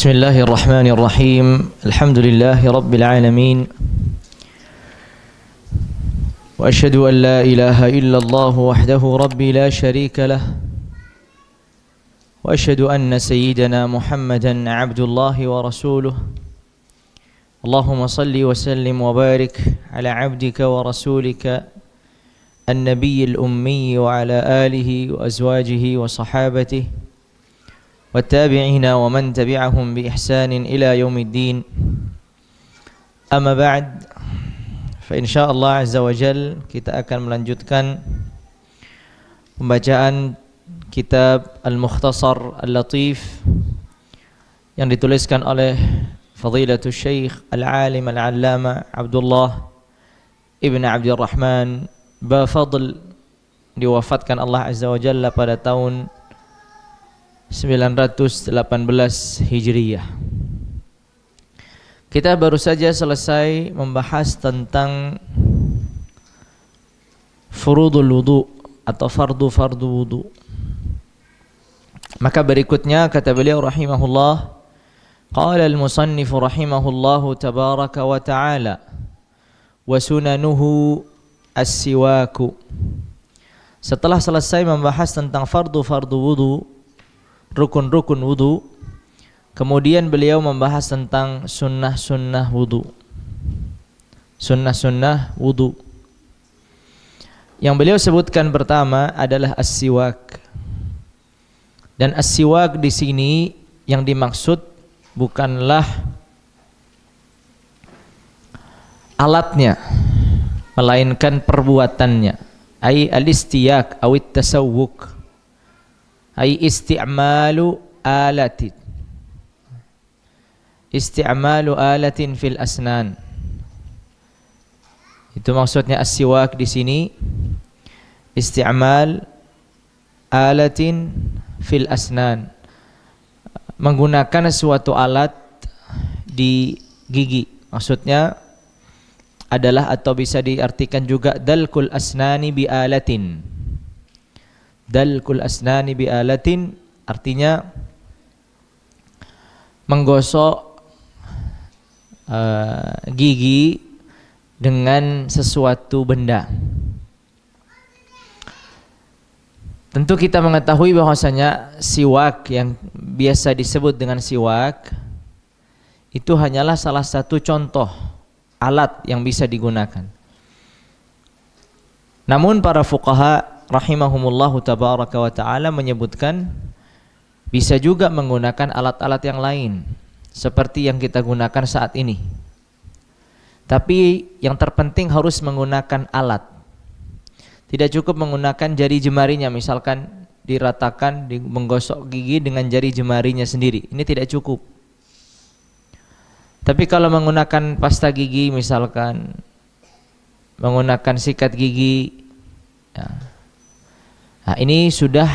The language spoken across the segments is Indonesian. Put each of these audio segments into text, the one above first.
بسم الله الرحمن الرحيم الحمد لله رب العالمين وأشهد أن لا إله إلا الله وحده ربي لا شريك له وأشهد أن سيدنا محمدا عبد الله ورسوله اللهم صل وسلم وبارك على عبدك ورسولك النبي الأمي وعلى آله وأزواجه وصحابته والتابعين ومن تبعهم بإحسان إلى يوم الدين أما بعد فإن شاء الله عز وجل kita akan melanjutkan pembacaan kitab Al-Mukhtasar Al-Latif yang dituliskan oleh Fadilatul Syekh Al-Alim Al-Allama Abdullah Ibn Abdurrahman Bafadl, diwafatkan Allah Azza wa Jalla pada tahun 918 Hijriyah. Kita baru saja selesai membahas tentang furudul wudu atau fardu wudu. Maka berikutnya kata beliau rahimahullah, qala al-musannif rahimahullahu tabaraka wa ta'ala wa sunanuhu as-siwaku. Setelah selesai membahas tentang fardu wudu, rukun-rukun wudu, kemudian beliau membahas tentang sunnah-sunnah wudu. Sunnah-sunnah wudu. Yang beliau sebutkan pertama adalah as-siwak. Dan as-siwak di sini yang dimaksud bukanlah alatnya, melainkan perbuatannya. Ai al-istiyak awit tasawwuk. Ai isti'malu alatin. Isti'malu alatin fil asnan. Itu maksudnya as-siwak di sini. Isti'mal alatin fil asnan. Menggunakan suatu alat di gigi. Maksudnya adalah atau bisa diartikan juga dalkul asnani bi alatin. Dalkul asnani bi alatin artinya menggosok gigi dengan sesuatu benda. Tentu kita mengetahui bahwasanya siwak yang biasa disebut dengan siwak itu hanyalah salah satu contoh alat yang bisa digunakan. Namun para fuqaha rahimahumullahu tabaraka wa ta'ala menyebutkan bisa juga menggunakan alat-alat yang lain seperti yang kita gunakan saat ini. Tapi yang terpenting harus menggunakan alat. Tidak cukup menggunakan jari jemarinya, misalkan diratakan, menggosok gigi dengan jari jemarinya sendiri. Ini tidak cukup. Tapi kalau menggunakan pasta gigi, misalkan menggunakan sikat gigi, ya, nah ini sudah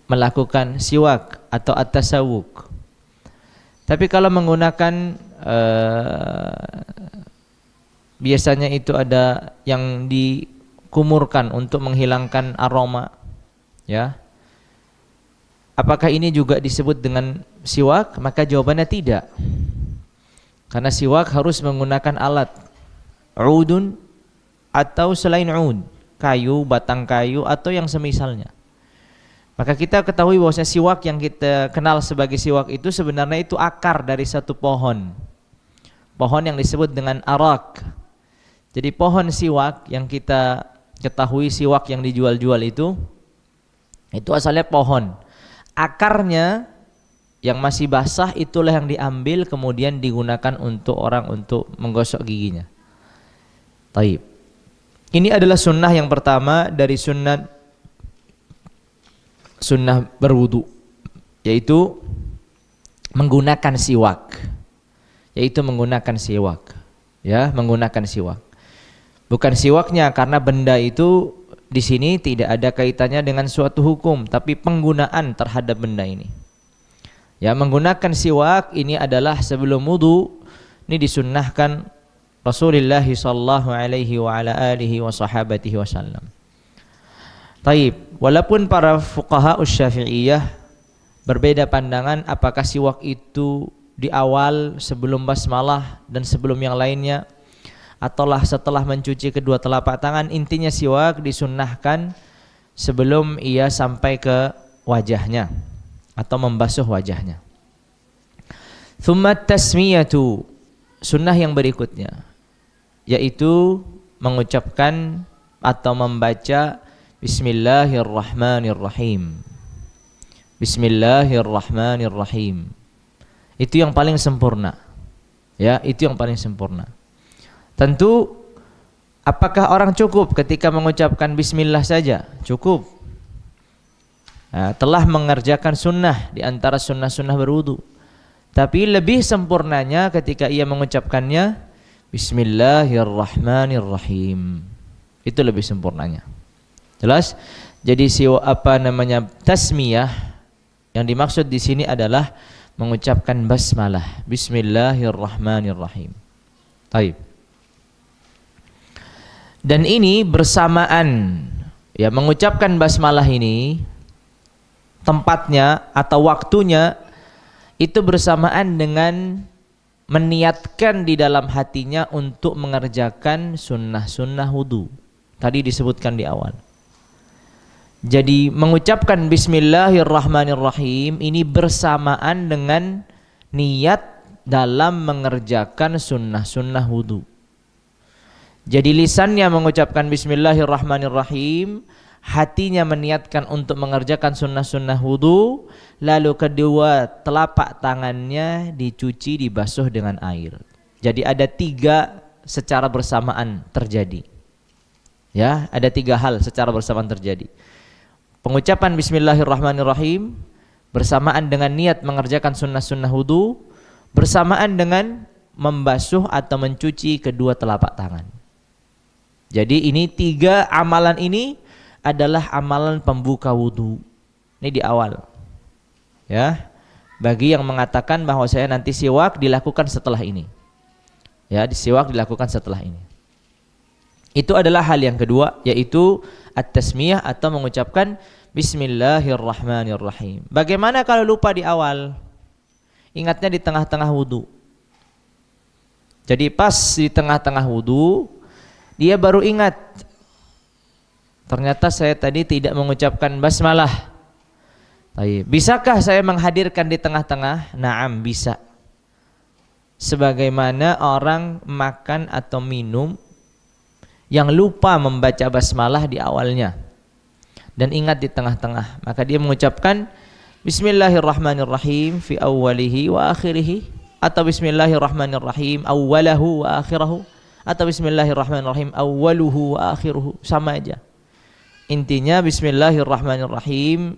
melakukan siwak atau at-tasawwuk. Tapi kalau menggunakan biasanya itu ada yang dikumurkan untuk menghilangkan aroma, ya. Apakah ini juga disebut dengan siwak? Maka jawabannya tidak. Karena siwak harus menggunakan alat, udun atau selain ud, kayu, batang kayu atau yang semisalnya. Maka kita ketahui bahwasanya siwak yang kita kenal sebagai siwak itu sebenarnya itu akar dari satu pohon. Pohon yang disebut dengan arak. Jadi pohon siwak yang kita ketahui siwak yang dijual-jual itu asalnya pohon. Akarnya yang masih basah itulah yang diambil kemudian digunakan untuk orang untuk menggosok giginya. Taib. Ini adalah sunnah yang pertama dari sunnah berwudu, yaitu menggunakan siwak. Ya, menggunakan siwak. Bukan siwaknya karena benda itu di sini tidak ada kaitannya dengan suatu hukum, tapi penggunaan terhadap benda ini. Ya, menggunakan siwak ini adalah sebelum wudu. Ini disunnahkan Rasulullah sallallahu alaihi wa ala alihi wa sahabatihi wasallam. Taib, walaupun para fuqaha Syafi'iyah berbeda pandangan apakah siwak itu di awal sebelum basmalah dan sebelum yang lainnya, ataulah setelah mencuci kedua telapak tangan. Intinya siwak disunnahkan sebelum ia sampai ke wajahnya atau membasuh wajahnya. Tsumma tasmiyatu, sunnah yang berikutnya yaitu mengucapkan atau membaca Bismillahirrahmanirrahim. Bismillahirrahmanirrahim. Itu yang paling sempurna. Ya, itu yang paling sempurna. Tentu apakah orang cukup ketika mengucapkan bismillah saja? Cukup. Nah, telah mengerjakan sunnah di antara sunnah-sunnah berwudu. Tapi lebih sempurnanya ketika ia mengucapkannya Bismillahirrahmanirrahim. Itu lebih sempurnanya. Jelas? Jadi tasmiyah yang dimaksud di sini adalah mengucapkan basmalah, Bismillahirrahmanirrahim. Baik. Dan ini bersamaan, ya, mengucapkan basmalah ini tempatnya atau waktunya itu bersamaan dengan meniatkan di dalam hatinya untuk mengerjakan sunnah-sunnah wudu. Tadi disebutkan di awal. Jadi mengucapkan Bismillahirrahmanirrahim ini bersamaan dengan niat dalam mengerjakan sunnah-sunnah wudu. Jadi lisannya mengucapkan Bismillahirrahmanirrahim, hatinya meniatkan untuk mengerjakan sunnah-sunnah wudu, lalu kedua telapak tangannya dicuci, dibasuh dengan air. Jadi ada 3 secara bersamaan terjadi. Ya, ada 3 hal secara bersamaan terjadi. Pengucapan Bismillahirrahmanirrahim bersamaan dengan niat mengerjakan sunnah-sunnah wudu, bersamaan dengan membasuh atau mencuci kedua telapak tangan. Jadi ini 3 amalan ini adalah amalan pembuka wudu. Ini di awal. Ya. Bagi yang mengatakan bahwa saya nanti siwak dilakukan setelah ini. Ya, siwak dilakukan setelah ini. Itu adalah hal yang kedua, yaitu at-tasmiyah atau mengucapkan Bismillahirrahmanirrahim. Bagaimana kalau lupa di awal? Ingatnya di tengah-tengah wudu. Jadi pas di tengah-tengah wudu, dia baru ingat, ternyata saya tadi tidak mengucapkan basmalah. Bisakah saya menghadirkan di tengah-tengah? Naam, bisa. Sebagaimana orang makan atau minum yang lupa membaca basmalah di awalnya dan ingat di tengah-tengah, maka dia mengucapkan Bismillahirrahmanirrahim fi awwalihi wa akhirihi, atau Bismillahirrahmanirrahim awwalahu wa akhirahu, atau Bismillahirrahmanirrahim awwaluhu wa akhiruhu, sama aja. Intinya Bismillahirrahmanirrahim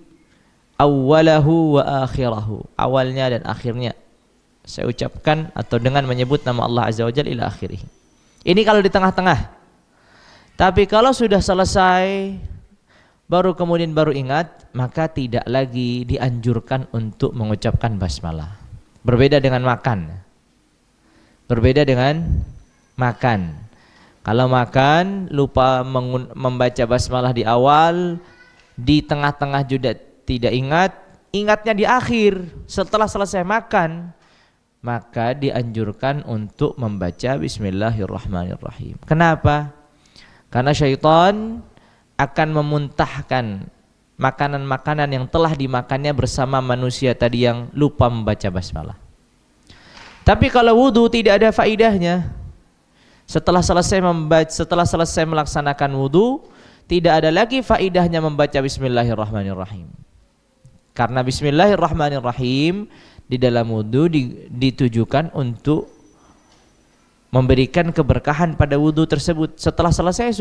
awwalahu wa akhirahu, awalnya dan akhirnya saya ucapkan atau dengan menyebut nama Allah Azza wa Jalla ila akhirih. Ini kalau di tengah-tengah. Tapi kalau sudah selesai baru ingat, maka tidak lagi dianjurkan untuk mengucapkan basmalah. Berbeda dengan makan. Kalau makan lupa membaca basmalah di awal, di tengah-tengah juga tidak ingat, ingatnya di akhir setelah selesai makan, maka dianjurkan untuk membaca Bismillahirrahmanirrahim. Kenapa? Karena syaitan akan memuntahkan makanan-makanan yang telah dimakannya bersama manusia tadi yang lupa membaca basmalah. Tapi kalau wudu tidak ada faidahnya. Setelah selesai melaksanakan wudu, tidak ada lagi faidahnya membaca Bismillahirrahmanirrahim. Karena Bismillahirrahmanirrahim di dalam wudu ditujukan untuk memberikan keberkahan pada wudu tersebut. Setelah selesai,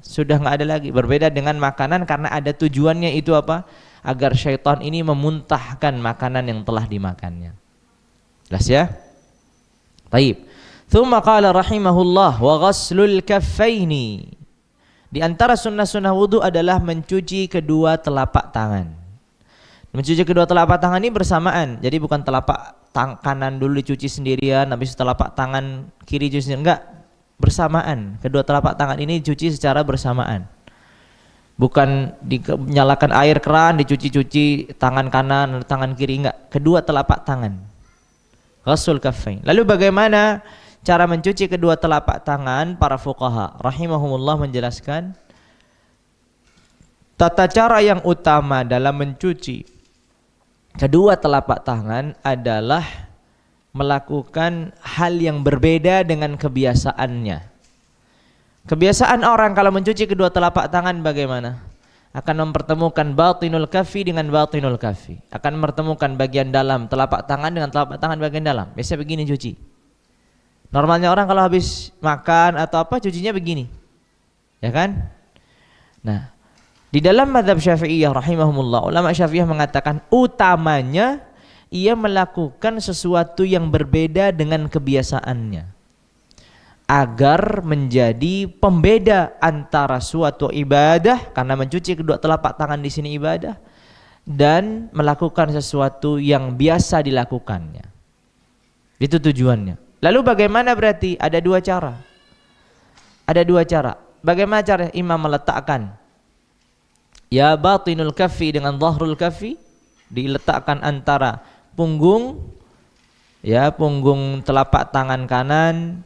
sudah nggak ada lagi. Berbeda dengan makanan, karena ada tujuannya, itu apa? Agar syaitan ini memuntahkan makanan yang telah dimakannya. Jelas ya? Baik. Tsumma qala rahimahullah wa ghaslul kaffaini. Di antara sunnah-sunnah wudu adalah mencuci kedua telapak tangan. Mencuci kedua telapak tangan ini bersamaan. Jadi bukan telapak kanan dulu dicuci sendirian, habis telapak tangan kiri cuci sendirian. Enggak, bersamaan. Kedua telapak tangan ini dicuci secara bersamaan. Bukan dinyalakan air keran, dicuci-cuci tangan kanan, tangan kiri, enggak. Kedua telapak tangan. Ghassul kaffain. Lalu bagaimana cara mencuci kedua telapak tangan? Para fuqaha rahimahumullah menjelaskan tata cara yang utama dalam mencuci kedua telapak tangan adalah melakukan hal yang berbeda dengan kebiasaannya. Kebiasaan orang kalau mencuci kedua telapak tangan bagaimana? Akan mempertemukan batinul kaffi dengan batinul kaffi. Akan mempertemukan bagian dalam telapak tangan dengan telapak tangan bagian dalam. Biasa begini cuci. Normalnya orang kalau habis makan atau apa cucinya begini. Ya kan? Nah, di dalam mazhab Syafi'iyah rahimahumullah, ulama Syafi'iyah mengatakan utamanya ia melakukan sesuatu yang berbeda dengan kebiasaannya, agar menjadi pembeda antara suatu ibadah, karena mencuci kedua telapak tangan di sini ibadah, dan melakukan sesuatu yang biasa dilakukannya. Itu tujuannya. Lalu bagaimana berarti? Ada dua cara. Ada dua cara. Bagaimana cara imam meletakkan ya batinul kaffi dengan dhahrul kaffi, diletakkan antara punggung, ya punggung telapak tangan kanan,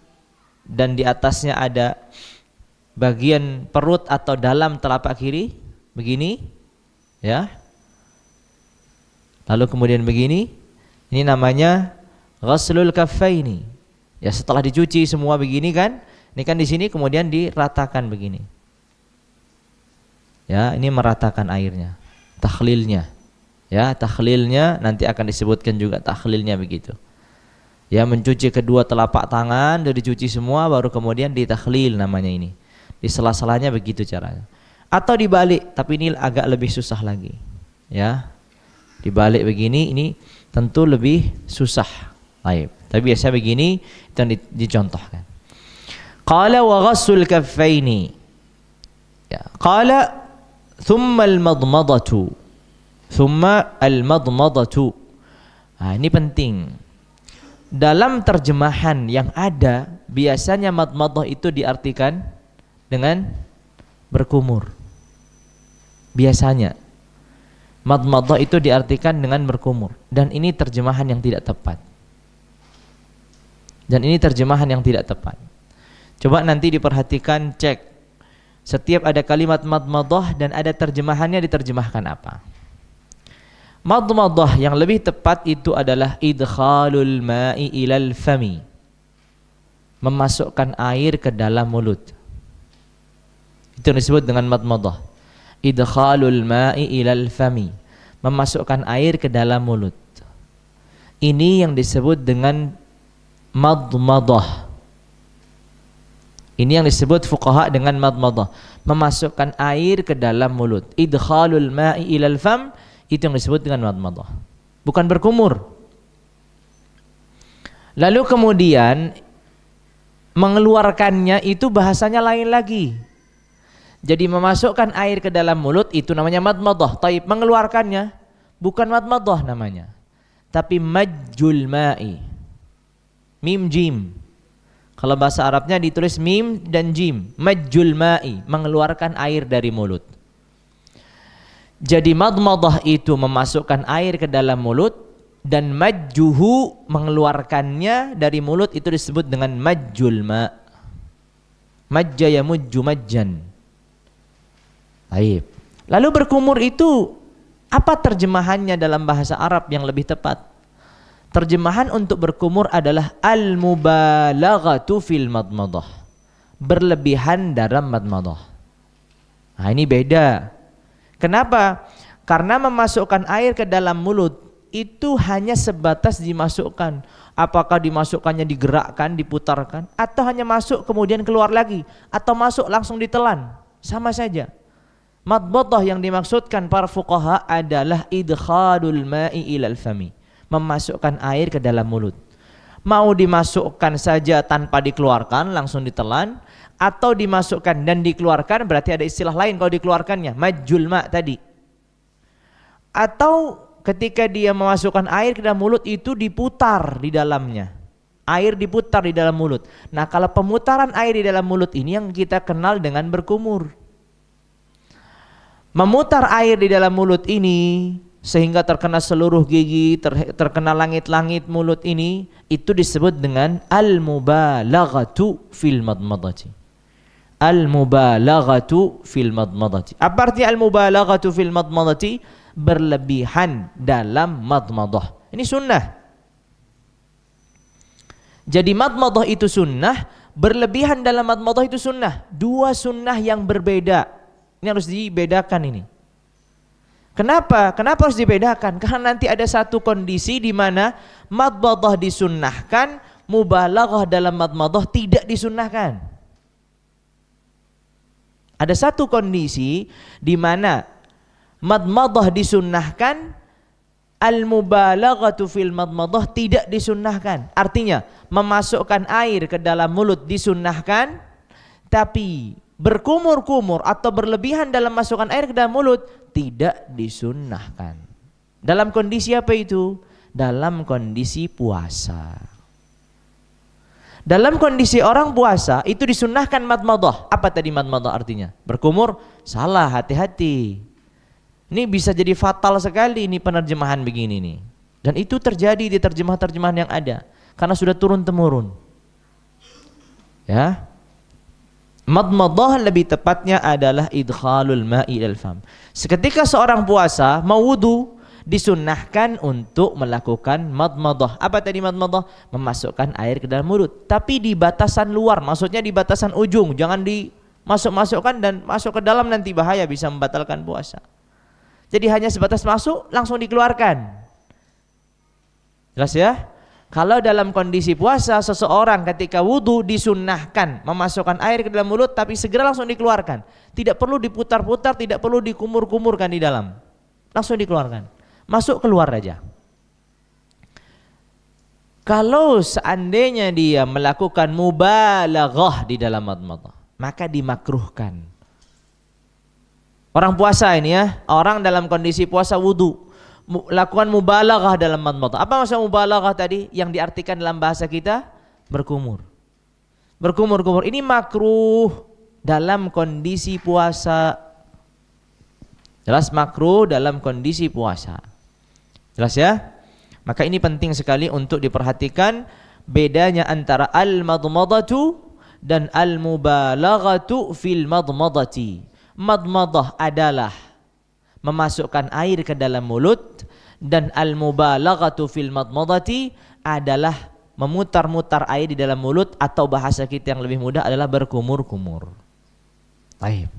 dan di atasnya ada bagian perut atau dalam telapak kiri, begini, ya. Lalu kemudian begini, ini namanya ghaslul kaffaini. Ya, setelah dicuci semua begini kan, ini kan di sini kemudian diratakan begini. Ya, ini meratakan airnya, takhlilnya. Ya, takhlilnya nanti akan disebutkan juga takhlilnya begitu. Ya, mencuci kedua telapak tangan, sudah dicuci semua, baru kemudian ditakhlil namanya ini. Di sela-selanya begitu caranya. Atau dibalik, tapi ini agak lebih susah lagi. Ya, dibalik begini, ini tentu lebih susah. Baik. Tapi biasa begini itu yang dicontohkan. Qala wa ghassul kaffaini. Ya, qala thumma al-madmadatu. Thumma al-madmadatu. Nah, ini penting. Dalam terjemahan yang ada, biasanya madmadah itu diartikan dengan berkumur. Biasanya madmadah itu diartikan dengan berkumur, dan ini terjemahan yang tidak tepat. Dan ini terjemahan yang tidak tepat. Coba nanti diperhatikan, cek setiap ada kalimat madmadah dan ada terjemahannya, diterjemahkan apa. Madmadah yang lebih tepat itu adalah idkhalul ma'i ilal fami, memasukkan air ke dalam mulut. Itu yang disebut dengan madmadah. Idkhalul ma'i ilal fami, memasukkan air ke dalam mulut. Ini yang disebut dengan madmadah. Ini yang disebut fuqaha dengan madmadah, memasukkan air ke dalam mulut. Idkhalul ma'i ilal fam, itu yang disebut dengan madmadah, bukan berkumur. Lalu kemudian mengeluarkannya itu bahasanya lain lagi. Jadi memasukkan air ke dalam mulut itu namanya madmadah. Taib, mengeluarkannya bukan madmadah namanya, tapi majjul ma'i. Mim jim. Kalau bahasa Arabnya ditulis mim dan jim. Majjul ma'i, mengeluarkan air dari mulut. Jadi madmadah itu memasukkan air ke dalam mulut, dan majjuhu, mengeluarkannya dari mulut, itu disebut dengan majjul ma'. Majja yamujju majjan. Baik. Lalu berkumur itu apa terjemahannya dalam bahasa Arab yang lebih tepat? Terjemahan untuk berkumur adalah al-mubalaghatu fil madmadah, berlebihan dalam madmadah. Nah, ini beda. Kenapa? Karena memasukkan air ke dalam mulut itu hanya sebatas dimasukkan. Apakah dimasukkannya digerakkan, diputarkan, atau hanya masuk kemudian keluar lagi, atau masuk langsung ditelan, sama saja. Madmadah yang dimaksudkan para fuqaha adalah idkhalul ma'i ilal fami, memasukkan air ke dalam mulut. Mau dimasukkan saja tanpa dikeluarkan, langsung ditelan, atau dimasukkan dan dikeluarkan, berarti ada istilah lain kalau dikeluarkannya, majjul ma' tadi. Atau ketika dia memasukkan air ke dalam mulut itu diputar di dalamnya. Air diputar di dalam mulut. Nah, kalau pemutaran air di dalam mulut ini yang kita kenal dengan berkumur. Memutar air di dalam mulut ini sehingga terkena seluruh gigi, terkena langit-langit mulut ini, itu disebut dengan al-mubalaghatu fil madmadati. Al-mubalaghatu fil madmadati. Apa arti al-mubalaghatu fil madmadati? Berlebihan dalam madmadah. Ini sunnah. Jadi madmadah itu sunnah, berlebihan dalam madmadah itu sunnah. Dua sunnah yang berbeda. Ini harus dibedakan ini. Kenapa? Kenapa harus dibedakan? Karena nanti ada satu kondisi di mana madmadah disunnahkan, mubalaghah dalam madmadah tidak disunnahkan. Ada satu kondisi di mana madmadah disunnahkan, al-mubalaghatu fil madmadah tidak disunnahkan. Artinya, memasukkan air ke dalam mulut disunnahkan, tapi berkumur-kumur atau berlebihan dalam masukkan air ke dalam mulut tidak disunnahkan. Dalam kondisi apa itu? Dalam kondisi puasa. Dalam kondisi orang puasa itu disunnahkan madmadah. Apa tadi madmadah artinya? Berkumur? Salah, hati-hati. Ini bisa jadi fatal sekali ini penerjemahan begini nih. Dan itu terjadi di terjemahan-terjemahan yang ada karena sudah turun-temurun. Ya. Madmadah lebih tepatnya adalah idkhalul ma'i ilal fam. Seketika seorang puasa mau wudu, disunnahkan untuk melakukan madmadah. Apa tadi madmadah? Memasukkan air ke dalam mulut, tapi di batasan luar, maksudnya di batasan ujung, jangan dimasuk-masukkan dan masuk ke dalam, nanti bahaya, bisa membatalkan puasa. Jadi hanya sebatas masuk langsung dikeluarkan. Jelas ya? Kalau dalam kondisi puasa, seseorang ketika wudu disunnahkan memasukkan air ke dalam mulut, tapi segera langsung dikeluarkan. Tidak perlu diputar-putar, tidak perlu dikumur-kumurkan di dalam. Langsung dikeluarkan. Masuk keluar aja. Kalau seandainya dia melakukan mubalaghah di dalam madmadah, maka dimakruhkan. Orang puasa ini ya, orang dalam kondisi puasa wudu, lakukan mubalaghah dalam madmadah. Apa maksud mubalaghah tadi? Yang diartikan dalam bahasa kita berkumur. Berkumur-kumur ini makruh dalam kondisi puasa. Jelas makruh dalam kondisi puasa. Jelas ya? Maka ini penting sekali untuk diperhatikan bedanya antara al-madmadatu dan al-mubalaghatu fil madmadati. Madmadah adalah memasukkan air ke dalam mulut, dan al-mubalaghatu fil madmadati adalah memutar-mutar air di dalam mulut, atau bahasa kita yang lebih mudah adalah berkumur-kumur. Baik.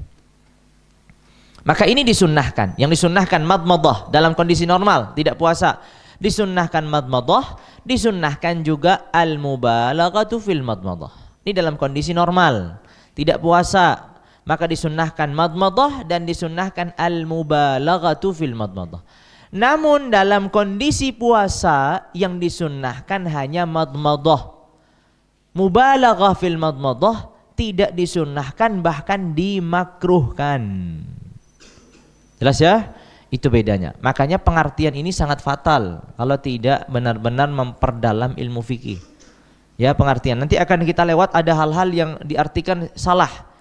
Maka ini disunnahkan. Yang disunnahkan madmadah dalam kondisi normal, tidak puasa. Disunnahkan madmadah, disunnahkan juga al-mubalaghatu fil madmadah. Ini dalam kondisi normal, tidak puasa. Maka disunnahkan madmadah dan disunnahkan al-mubalaghatu fil madmadah. Namun dalam kondisi puasa yang disunnahkan hanya madmadah. Mubalaghah fil madmadah tidak disunnahkan, bahkan dimakruhkan. Jelas ya? Itu bedanya. Makanya pengertian ini sangat fatal kalau tidak benar-benar memperdalam ilmu fikih. Ya, pengertian. Nanti akan kita lewat ada hal-hal yang diartikan salah.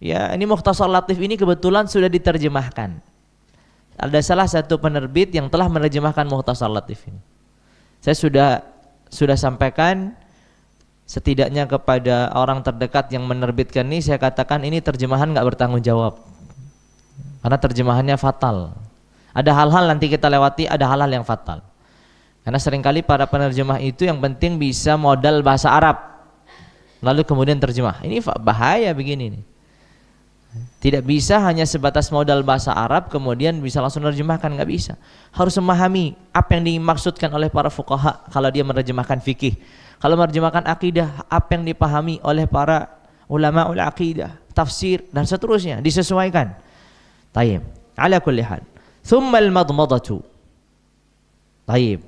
Ya, ini Mukhtasar Latif ini kebetulan sudah diterjemahkan. Ada salah satu penerbit yang telah menerjemahkan Mukhtasar Latif ini. Saya sudah sampaikan setidaknya kepada orang terdekat yang menerbitkan ini, saya katakan ini terjemahan nggak bertanggung jawab. Karena terjemahannya fatal. Ada hal-hal nanti kita lewati, ada hal-hal yang fatal. Karena seringkali para penerjemah itu yang penting bisa modal bahasa Arab, lalu kemudian terjemah. Ini bahaya begini nih. Tidak bisa hanya sebatas modal bahasa Arab kemudian bisa langsung menerjemahkan, nggak bisa. Harus memahami apa yang dimaksudkan oleh para fuqaha kalau dia menerjemahkan fikih. Kalau menerjemahkan akidah, apa yang dipahami oleh para ulama ul akidah, tafsir dan seterusnya, disesuaikan. Tayyib. Ala kulli hal. Thumma al-madmadatu. Tayyib.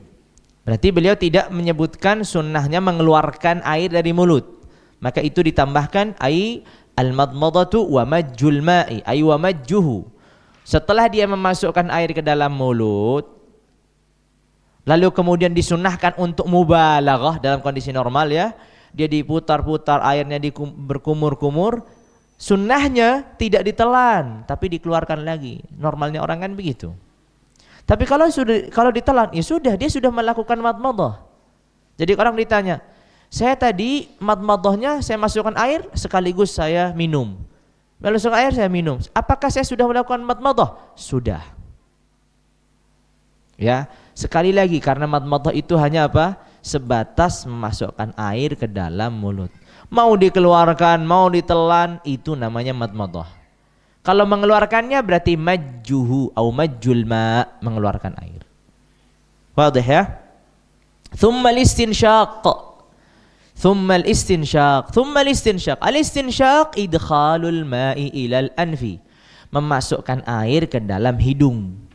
Berarti beliau tidak menyebutkan sunnahnya mengeluarkan air dari mulut. Maka itu ditambahkan al-madmadatu wa majjul ma'i, ay wa majjuhu. Setelah dia memasukkan air ke dalam mulut, lalu kemudian disunnahkan untuk mubalaghah dalam kondisi normal ya. Dia diputar-putar, airnya berkumur-kumur. Sunnahnya tidak ditelan, tapi dikeluarkan lagi. Normalnya orang kan begitu. Tapi kalau ditelan, ya sudah, dia sudah melakukan madmadah. Jadi orang ditanya, saya tadi madmadahnya saya masukkan air sekaligus saya minum. Masukkan air saya minum. Apakah saya sudah melakukan madmadah? Sudah. Ya, sekali lagi karena madmadah itu hanya apa? Sebatas memasukkan air ke dalam mulut. Mau dikeluarkan, mau ditelan, itu namanya madmadah. Kalau mengeluarkannya berarti majjuhu atau majjul ma, mengeluarkan air. Wadih ya? Thumma al-istinsyaq. Thumma al-istinsyaq. Thumma al-istinsyaq. Al-istinsyaq idkhalul ma'i ilal anfi. Memasukkan air ke dalam hidung.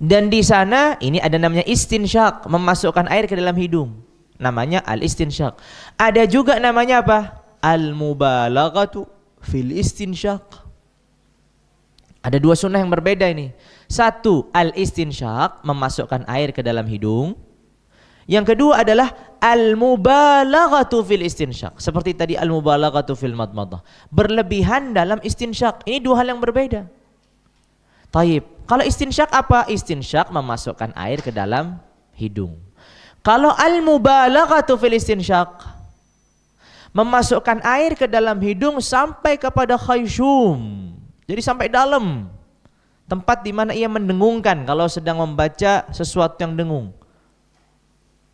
Dan di sana ini ada namanya istinsyaq, memasukkan air ke dalam hidung. Namanya al-istinsyaq. Ada juga namanya apa? Al-mubalaghatu fil istinsyaq. Ada dua sunnah yang berbeda ini. Satu, al-istinsyaq, memasukkan air ke dalam hidung. Yang kedua adalah al-mubalaghatu fil istinsyaq. Seperti tadi al-mubalaghatu fil madmadah. Berlebihan dalam istinsyaq. Ini dua hal yang berbeda. Taib. Kalau istinsyaq apa? Istinsyaq memasukkan air ke dalam hidung. Kalau al-mubalaghatu fil istinsyaq, memasukkan air ke dalam hidung sampai kepada khayshum. Jadi sampai dalam tempat di mana ia mendengungkan kalau sedang membaca sesuatu yang dengung.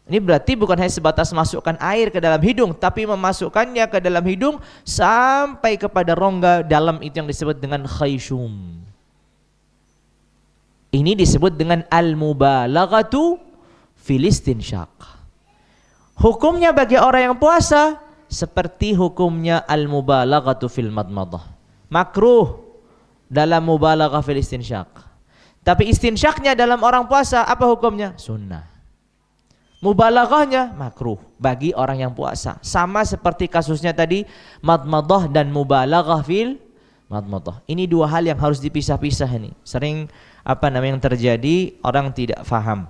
Ini berarti bukan hanya sebatas masukkan air ke dalam hidung, tapi memasukkannya ke dalam hidung sampai kepada rongga dalam, itu yang disebut dengan khayshum. Ini disebut dengan al-mubalaghatu fil istinsyaq. Hukumnya bagi orang yang puasa seperti hukumnya al-mubalaghatu fil madmadah. Makruh dalam mubalaghah fil istinsyaq. Tapi istinsyaqnya dalam orang puasa apa hukumnya? Sunnah. Mubalaghahnya makruh bagi orang yang puasa. Sama seperti kasusnya tadi madmadah dan mubalaghah fil madmadah. Ini dua hal yang harus dipisah-pisah ini. Sering yang terjadi, orang tidak faham.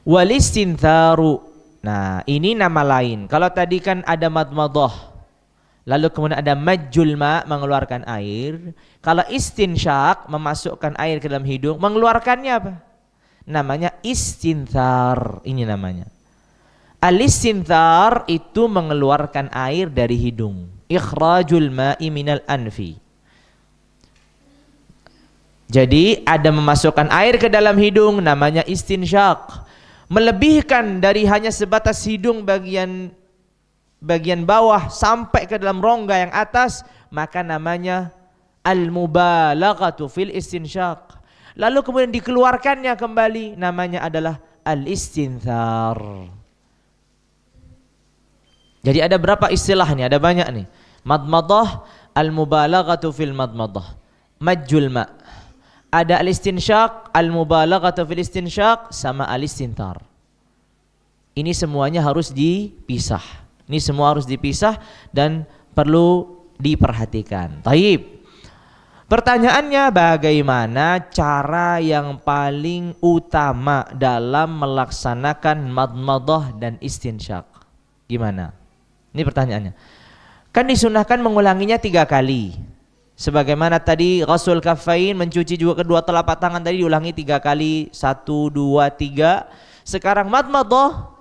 Wal istintharu. Nah, ini nama lain. Kalau tadi kan ada madmadah, lalu kemudian ada majjul ma, mengeluarkan air. Kalau istinsyaq, memasukkan air ke dalam hidung, mengeluarkannya apa? Namanya istinthar. Ini namanya. Al-istinthar itu mengeluarkan air dari hidung. Ikhrajul ma'i minal anfi. Jadi ada memasukkan air ke dalam hidung, namanya istinsyaq. Melebihkan dari hanya sebatas hidung bagian bawah sampai ke dalam rongga yang atas, maka namanya al-mubalaghatu fil istinsyaq. Lalu kemudian dikeluarkannya kembali, namanya adalah al-istinthar. Jadi ada berapa istilah nih? Ada banyak nih. Madmadah, al-mubalaghatu fil madmadah, majjul ma'. Ada al-istinsyaq, al-mubalaghatu fil istinsyaq, sama al-istinthar. Ini semuanya harus dipisah. Ini semua harus dipisah dan perlu diperhatikan. Taib. Pertanyaannya, bagaimana cara yang paling utama dalam melaksanakan madmadah dan istinsyaq? Gimana? Ini pertanyaannya. Kan disunahkan mengulanginya 3 kali. Sebagaimana tadi ghasul kaffain, mencuci juga kedua telapak tangan tadi diulangi 3 kali, 1, 2, 3. Sekarang madmadah,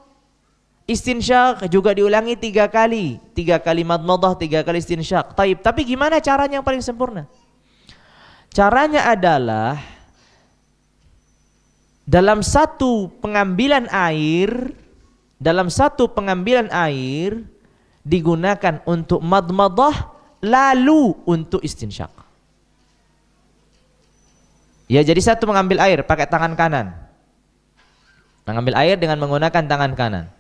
istinsyaq juga diulangi 3 kali. 3 kali madmadah, 3 kali istinsyaq. Taib. Tapi gimana caranya yang paling sempurna? Caranya adalah dalam satu pengambilan air digunakan untuk madmadah, lalu untuk istinsyaq. Ya, jadi satu mengambil air pakai tangan kanan. Mengambil air dengan menggunakan tangan kanan.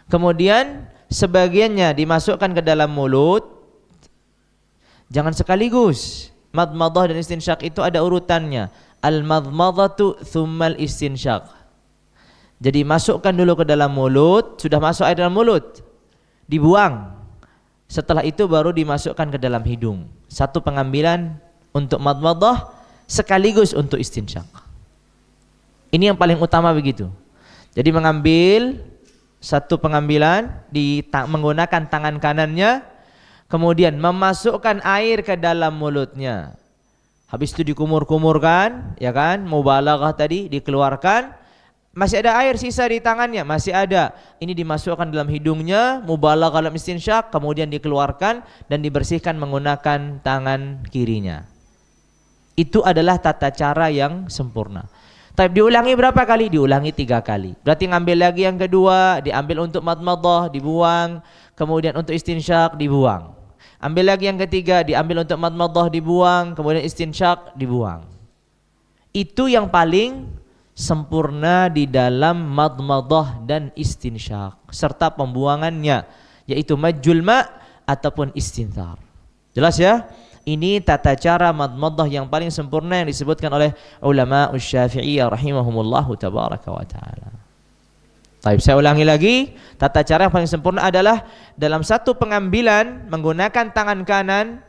Kemudian sebagiannya dimasukkan ke dalam mulut. Jangan sekaligus. Madmadah dan istinsyaq itu ada urutannya. Al-madmadatu thummal istinsyaq. Jadi masukkan dulu ke dalam mulut, sudah masuk air dalam mulut, dibuang. Setelah itu baru dimasukkan ke dalam hidung. Satu pengambilan untuk madmadah sekaligus untuk istinsyaq. Ini yang paling utama begitu. Jadi mengambil satu pengambilan menggunakan tangan kanannya, kemudian memasukkan air ke dalam mulutnya. Habis itu dikumur-kumurkan, ya kan? Mubalaghah tadi dikeluarkan. Masih ada air sisa di tangannya, masih ada. Ini dimasukkan dalam hidungnya, mubalaghah dalam istinsyak, kemudian dikeluarkan dan dibersihkan menggunakan tangan kirinya. Itu adalah tata cara yang sempurna. Tapi diulangi berapa kali? Diulangi 3 kali. Berarti ngambil lagi yang kedua, diambil untuk madmadah, dibuang. Kemudian untuk istinsyak, dibuang. Ambil lagi yang ketiga, diambil untuk madmadah, dibuang. Kemudian istinsyak, dibuang. Itu yang paling sempurna di dalam madmadah dan istinsyak. Serta pembuangannya, yaitu majjul ma' ataupun istinthar. Jelas ya? Ini tata cara madmadah yang paling sempurna yang disebutkan oleh ulama Syafi'iyah rahimahumullahu tabaraka wa ta'ala. Baik, saya ulangi lagi, tata cara yang paling sempurna adalah dalam satu pengambilan menggunakan tangan kanan,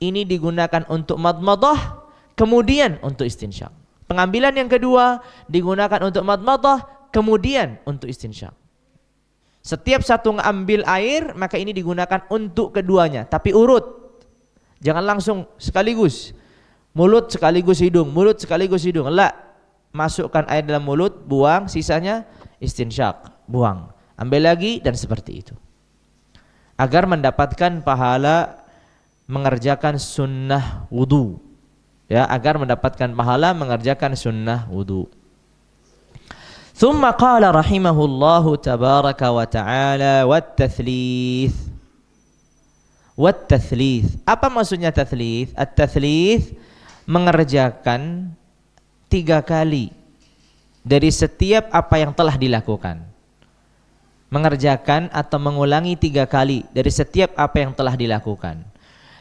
ini digunakan untuk madmadah, kemudian untuk istinsyak. Pengambilan yang kedua digunakan untuk madmadah, kemudian untuk istinsyak. Setiap satu mengambil air, maka ini digunakan untuk keduanya, tapi urut. Jangan langsung sekaligus. Mulut sekaligus hidung, mulut sekaligus hidung. La, masukkan air dalam mulut, buang, sisanya istinsyak, buang. Ambil lagi dan seperti itu. Agar mendapatkan pahala mengerjakan sunnah wudu. Ya, agar mendapatkan pahala mengerjakan sunnah wudu. Thumma qala rahimahullahu tabaraka wa ta'ala wat-tathlits. Wat-tathlits. Apa maksudnya tathlits? At-tathlits mengerjakan 3 kali dari setiap apa yang telah dilakukan. Mengerjakan atau mengulangi 3 kali dari setiap apa yang telah dilakukan.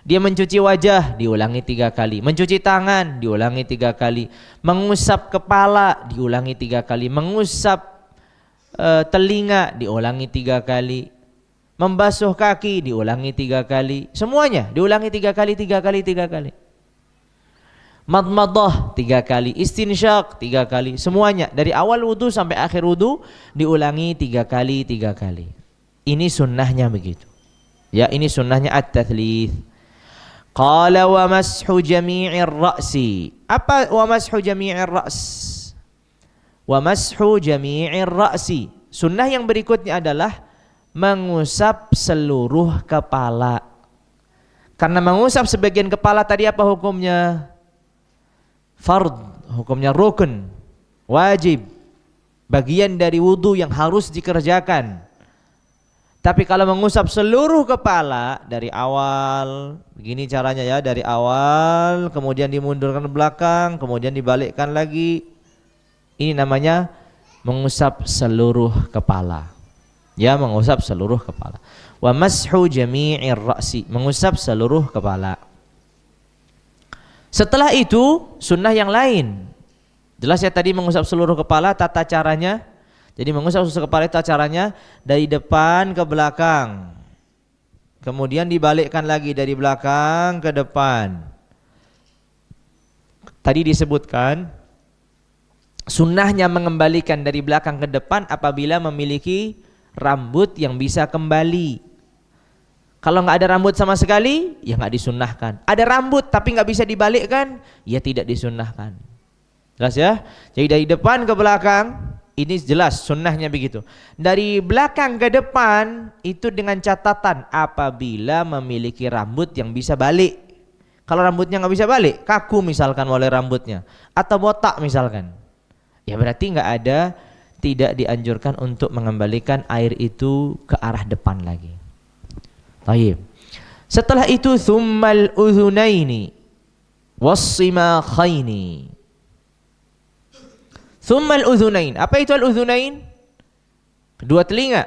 Dia mencuci wajah, diulangi 3 kali. Mencuci tangan, diulangi 3 kali. Mengusap kepala, diulangi 3 kali. Mengusap telinga, diulangi 3 kali. Membasuh kaki, diulangi 3 kali. Semuanya diulangi 3 kali, 3 kali, 3 kali. Madmadah 3 kali, istinsyak 3 kali. Semuanya dari awal wudu sampai akhir wudu diulangi 3 kali, 3 kali. Ini sunnahnya begitu. Ya, ini sunnahnya at-tathlits. Qala wa mashu jami'ir ra'si. Apa wa mashu jami'ir ra's? Wa mashu jami'ir ra'si. Sunnah yang berikutnya adalah mengusap seluruh kepala. Karena mengusap sebagian kepala tadi apa hukumnya? Fard, hukumnya rukun, wajib, bagian dari wudu yang harus dikerjakan. Tapi kalau mengusap seluruh kepala dari awal, begini caranya ya, dari awal kemudian dimundurkan ke belakang, kemudian dibalikkan lagi. Ini namanya mengusap seluruh kepala. Ya, mengusap seluruh kepala. Wa mashu jami'ir ra'si, mengusap seluruh kepala. Setelah itu sunnah yang lain. Jelas ya tadi mengusap seluruh kepala, tata caranya. Jadi mengusap seluruh kepala itu caranya dari depan ke belakang. Kemudian dibalikkan lagi dari belakang ke depan. Tadi disebutkan sunnahnya mengembalikan dari belakang ke depan apabila memiliki rambut yang bisa kembali. Kalau nggak ada rambut sama sekali, ya nggak disunnahkan. Ada rambut tapi nggak bisa dibalikkan, ya tidak disunnahkan. Jelas ya? Jadi dari depan ke belakang, ini jelas sunnahnya begitu. Dari belakang ke depan itu dengan catatan apabila memiliki rambut yang bisa balik. Kalau rambutnya nggak bisa balik, kaku misalkan oleh rambutnya, atau botak misalkan, ya berarti nggak ada. Tidak dianjurkan untuk mengembalikan air itu ke arah depan lagi. Baik. Setelah itu tsummal udhunaini was-simakhaini. Tsummal udhunain. Apa itu al-udhunain? Kedua telinga.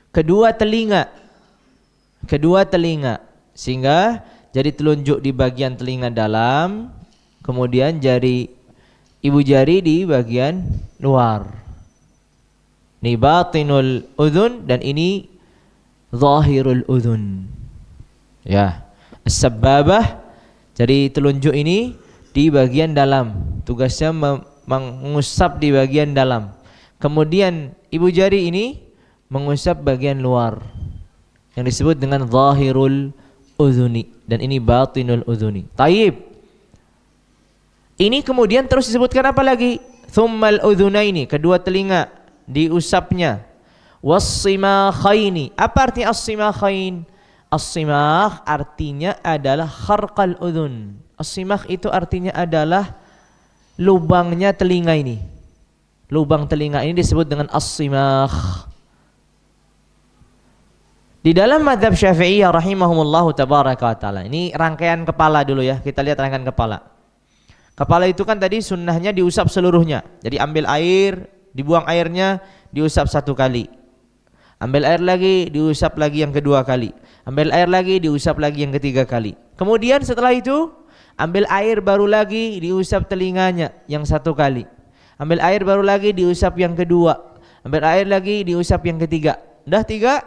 Kedua telinga. Kedua telinga. Sehingga jari telunjuk di bagian telinga dalam, kemudian ibu jari di bagian luar. Ini batinul udhun dan ini zahirul udhun. Ya, as-sababah, jari telunjuk ini di bagian dalam, tugasnya mengusap di bagian dalam. Kemudian ibu jari ini mengusap bagian luar, yang disebut dengan zahirul udhuni, dan ini batinul udhuni. Taib. Ini kemudian terus disebutkan apa lagi? Thummal udhunaini, kedua telinga diusapnya. Wassimakhaini, apa artinya as-simakhain? As-simakh artinya adalah kharqal udhun. As-simakh itu artinya adalah lubangnya telinga ini. Lubang telinga ini disebut dengan as-simakh. Di dalam mazhab Syafi'iyah rahimahumullahu tabaraka wa taala. Ini rangkaian kepala dulu ya. Kita lihat rangkaian kepala. Kepala itu kan tadi sunnahnya diusap seluruhnya. Jadi ambil air, dibuang airnya, diusap satu kali. Ambil air lagi, diusap lagi yang kedua kali. Ambil air lagi, diusap lagi yang ketiga kali. Kemudian setelah itu, ambil air baru lagi, diusap telinganya yang satu kali. Ambil air baru lagi, diusap yang kedua. Ambil air lagi, diusap yang ketiga. Udah 3.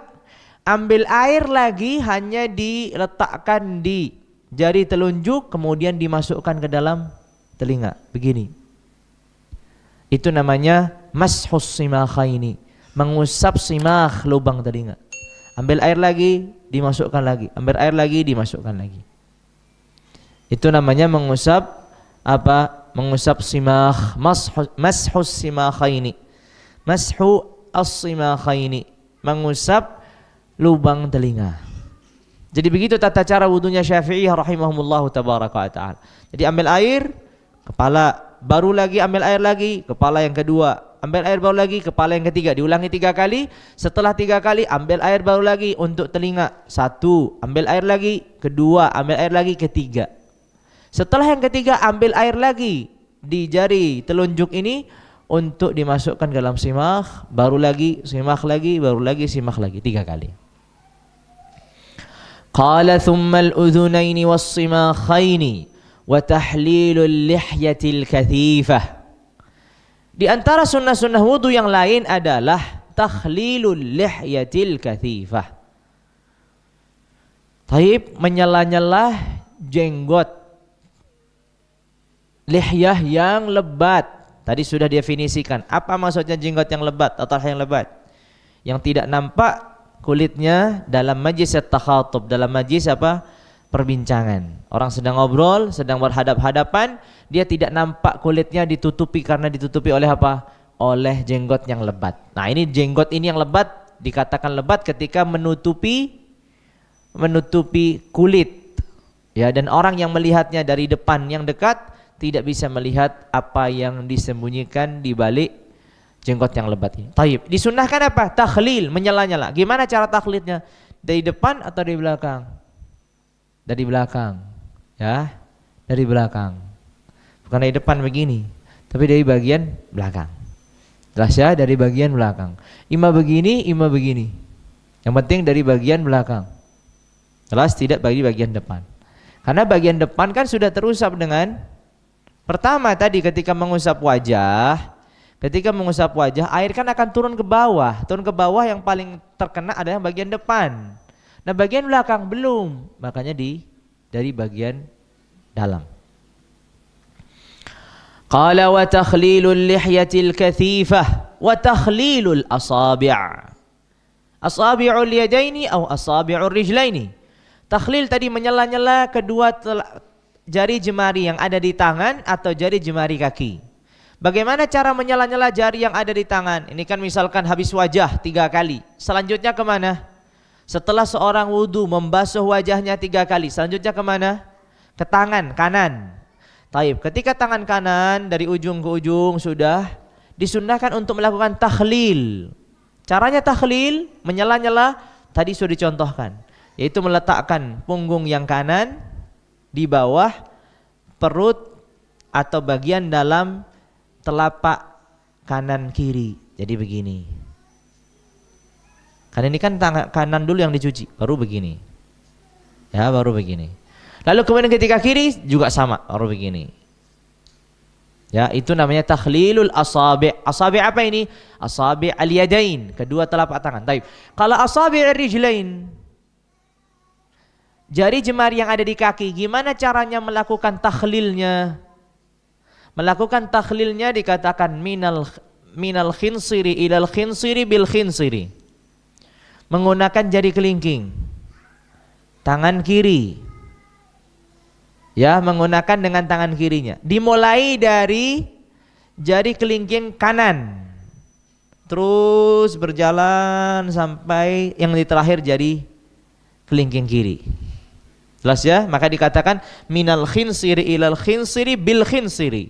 Ambil air lagi, hanya diletakkan di jari telunjuk, kemudian dimasukkan ke dalam telinga. Begini. Itu namanya mashus simakhaini, mengusap simakh, lubang telinga. Ambil air lagi, dimasukkan lagi. Ambil air lagi, dimasukkan lagi. Itu namanya mengusap apa? Mengusap simakh, mashus simakhaini. Mashu as-simakhaini, mengusap lubang telinga. Jadi begitu tata cara wudunya Syafi'iyah rahimahumullahu tabaraka wa ta'ala. Jadi ambil air, kepala, baru lagi ambil air lagi, kepala yang kedua, ambil air baru lagi, kepala yang ketiga, diulangi 3 kali. Setelah 3 kali ambil air baru lagi untuk telinga, 1, ambil air lagi, kedua, ambil air lagi, ketiga. Setelah yang ketiga ambil air lagi di jari telunjuk ini untuk dimasukkan ke dalam simakh, baru lagi simakh lagi, baru lagi simakh lagi, 3 kali. Qala thummal udhunaini was-simakhaini wa tahlilul lihyatil kathifah. Di antara sunnah-sunnah wudu yang lain adalah takhlilul lihyatil kathifah. Taib, menyela-nyela jenggot lihyah yang lebat. Tadi sudah definisikan apa maksudnya jenggot yang lebat atau yang lebat, yang tidak nampak kulitnya dalam majlis at-takhatub, dalam majlis apa? Perbincangan. Orang sedang ngobrol, sedang berhadap-hadapan, dia tidak nampak kulitnya ditutupi karena ditutupi oleh apa? Oleh jenggot yang lebat. Nah, ini jenggot ini yang lebat dikatakan lebat ketika menutupi kulit. Ya, dan orang yang melihatnya dari depan yang dekat tidak bisa melihat apa yang disembunyikan di balik jenggot yang lebat ini. Taib. Disunnahkan apa? Takhlil, menyela-nyela. Gimana cara takhlilnya? Dari depan atau dari belakang? Dari belakang. Ya, dari belakang. Bukan dari depan begini, tapi dari bagian belakang. Jelas ya, dari bagian belakang. Ima begini, ima begini. Yang penting dari bagian belakang. Jelas, tidak bagi bagian depan. Karena bagian depan kan sudah terusap dengan pertama tadi ketika mengusap wajah. Ketika mengusap wajah, air kan akan turun ke bawah. Turun ke bawah, yang paling terkena adalah bagian depan. Nah, bagian belakang belum. Makanya dari bagian dalam. Qala wa takhlilul lihyatil kathifah wa takhlilul asabi'. Asabi'ul yadaini atau asabi'ur rijlaini. Takhlil tadi menyela-nyela kedua jari jemari yang ada di tangan atau jari jemari kaki. Bagaimana cara menyela-nyela jari yang ada di tangan? Ini kan misalkan habis wajah 3 kali. Selanjutnya kemana? Setelah seorang wudu membasuh wajahnya 3 kali, selanjutnya kemana? Ke tangan kanan. Taib. Ketika tangan kanan dari ujung ke ujung sudah disunnahkan untuk melakukan takhlil. Caranya takhlil, menyela-nyela tadi sudah dicontohkan, yaitu meletakkan punggung yang kanan di bawah perut atau bagian dalam telapak kanan kiri. Jadi begini. Karena ini kan tangan kanan dulu yang dicuci, baru begini. Ya, baru begini. Lalu kemudian ketika kiri juga sama, baru begini. Ya, itu namanya takhlilul asabi'. Asabi' apa ini? Asabi' al-yadain, kedua telapak tangan. Baik. Kalau asabi' ar-rijlain, jari jemari yang ada di kaki, gimana caranya melakukan takhlilnya? Melakukan takhlilnya dikatakan minal khinsiri ilal khinsiri bil khinsiri. Menggunakan jari kelingking tangan kiri Ya, menggunakan dengan tangan kirinya. Dimulai dari jari kelingking kanan, terus berjalan sampai yang di terakhir jari kelingking kiri. Jelas ya? Maka dikatakan minal khinsiri ilal khinsiri bil khinsiri.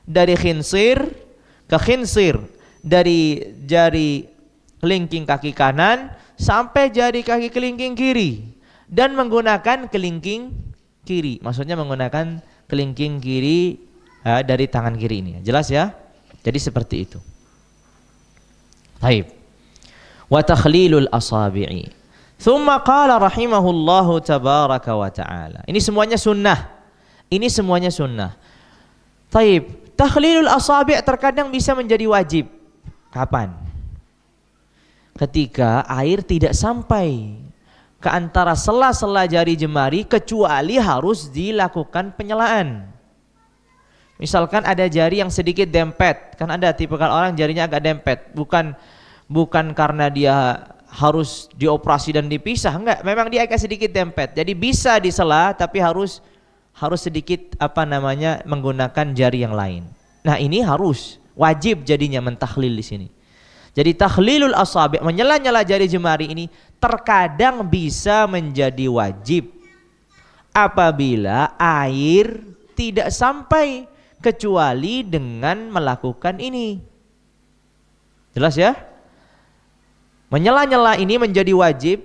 Dari khinsir ke khinsir, dari jari kelingking kaki kanan sampai jari kaki kelingking kiri, dan menggunakan kelingking kiri. Maksudnya menggunakan kelingking kiri dari tangan kiri ini. Jelas ya? Jadi seperti itu. Baik. Wa takhlilul asabi'i. Tsumma qala rahimahullahu tabaraka wa ta'ala. Ini semuanya sunnah. Ini semuanya sunnah. Baik. Takhlilul asabi' terkadang bisa menjadi wajib. Kapan? Ketika air tidak sampai ke antara sela-sela jari jemari kecuali harus dilakukan penyelaan. Misalkan ada jari yang sedikit dempet, kan ada tipikal orang jarinya agak dempet, bukan karena dia harus dioperasi dan dipisah, enggak, memang dia agak sedikit dempet. Jadi bisa disela tapi harus sedikit menggunakan jari yang lain. Nah, ini harus wajib jadinya mentakhlil di sini. Jadi takhlilul asabi', menyela-nyela jari jemari ini terkadang bisa menjadi wajib apabila air tidak sampai kecuali dengan melakukan ini. Jelas ya? Menyela-nyela ini menjadi wajib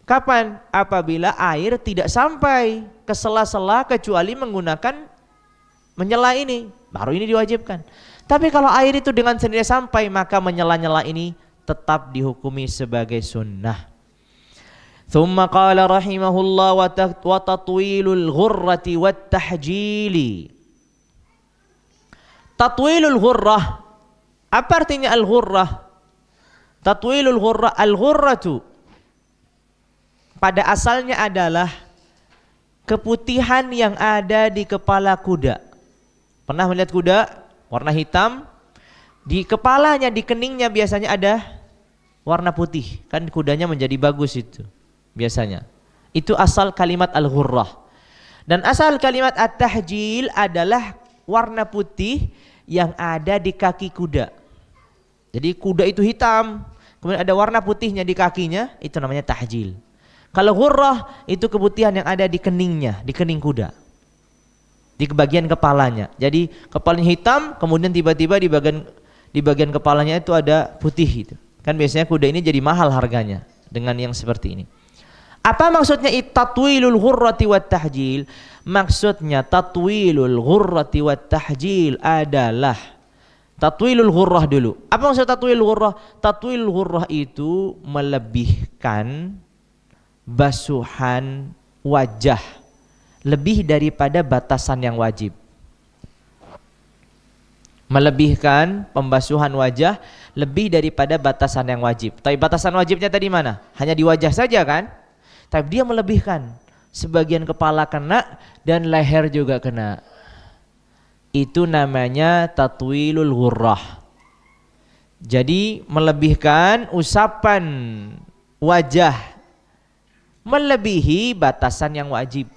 kapan? Apabila air tidak sampai ke sela-sela kecuali menggunakan menyela ini, baru ini diwajibkan. Tapi kalau air itu dengan sendirinya sampai, maka menyela-nyela ini tetap dihukumi sebagai sunnah. Thumma qala rahimahullah wa tatwilul ghurrati wat tahjili. Tatwilul ghurrah, apa artinya al-ghurrah? Tatwilul ghurrah, al-ghurratu pada asalnya adalah keputihan yang ada di kepala kuda. Pernah melihat kuda warna hitam, di kepalanya, di keningnya biasanya ada warna putih, kan kudanya menjadi bagus itu biasanya. Itu asal kalimat al-ghurrah. Dan asal kalimat at-tahjil adalah warna putih yang ada di kaki kuda. Jadi kuda itu hitam, kemudian ada warna putihnya di kakinya, itu namanya tahjil. Kalau ghurrah itu keputihan yang ada di keningnya, di kening kuda, di bagian kepalanya. Jadi kepalanya hitam, kemudian tiba-tiba di bagian kepalanya itu ada putih itu. Kan biasanya kuda ini jadi mahal harganya dengan yang seperti ini. Apa maksudnya tatwilul ghurrati wat tahjil? Maksudnya tatwilul ghurrati wat tahjil adalah tatwilul ghurrah dulu. Apa maksud tatwilul ghurrah? Tatwilul ghurrah itu melebihkan basuhan wajah lebih daripada batasan yang wajib. Melebihkan pembasuhan wajah lebih daripada batasan yang wajib. Tapi batasan wajibnya tadi mana? Hanya di wajah saja kan? Tapi dia melebihkan, sebagian kepala kena dan leher juga kena. Itu namanya tatwilul ghurrah. Jadi melebihkan usapan wajah melebihi batasan yang wajib.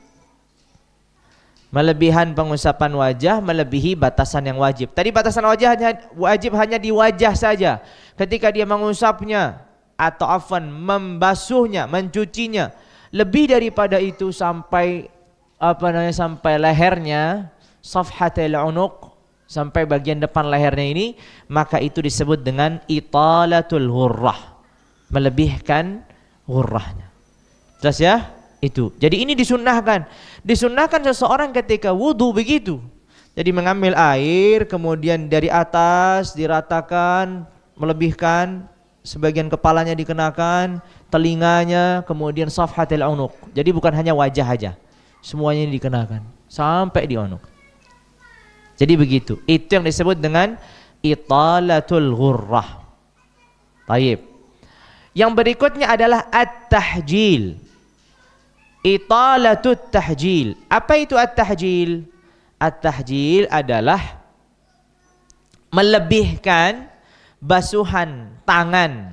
Melebihan pengusapan wajah melebihi batasan yang wajib. Tadi batasan wajah wajib hanya di wajah saja. Ketika dia mengusapnya atau membasuhnya, mencucinya, lebih daripada itu sampai sampai lehernya, safhatul unuq, sampai bagian depan lehernya ini, maka itu disebut dengan italatul ghurrah, melebihkan ghurrahnya. Jelas ya? Itu. Jadi ini disunnahkan. Disunnahkan seseorang ketika wudu begitu. Jadi mengambil air, kemudian dari atas diratakan, melebihkan, sebagian kepalanya dikenakan, telinganya, kemudian safhatul unuq. Jadi bukan hanya wajah aja, semuanya dikenakan sampai di unuq. Jadi begitu. Itu yang disebut dengan italatul ghurrah. Baik. Yang berikutnya adalah at-tahjil. Italatut tahjil. Apa itu at-tahjil? At-tahjil adalah melebihkan basuhan tangan.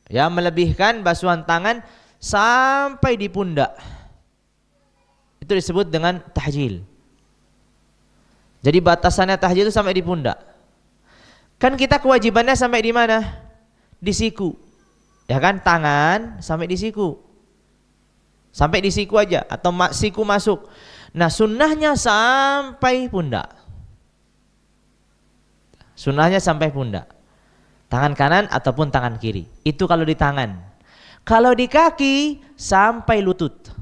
Ya, melebihkan basuhan tangan sampai di pundak. Itu disebut dengan tahjil. Jadi batasannya tahjil itu sampai di pundak. Kan kita kewajibannya sampai di mana? Di siku. Ya kan, tangan sampai di siku. Sampai di siku aja atau siku masuk. Nah, sunnahnya sampai pundak. Sunnahnya sampai pundak. Tangan kanan ataupun tangan kiri. Itu kalau di tangan. Kalau di kaki sampai lutut.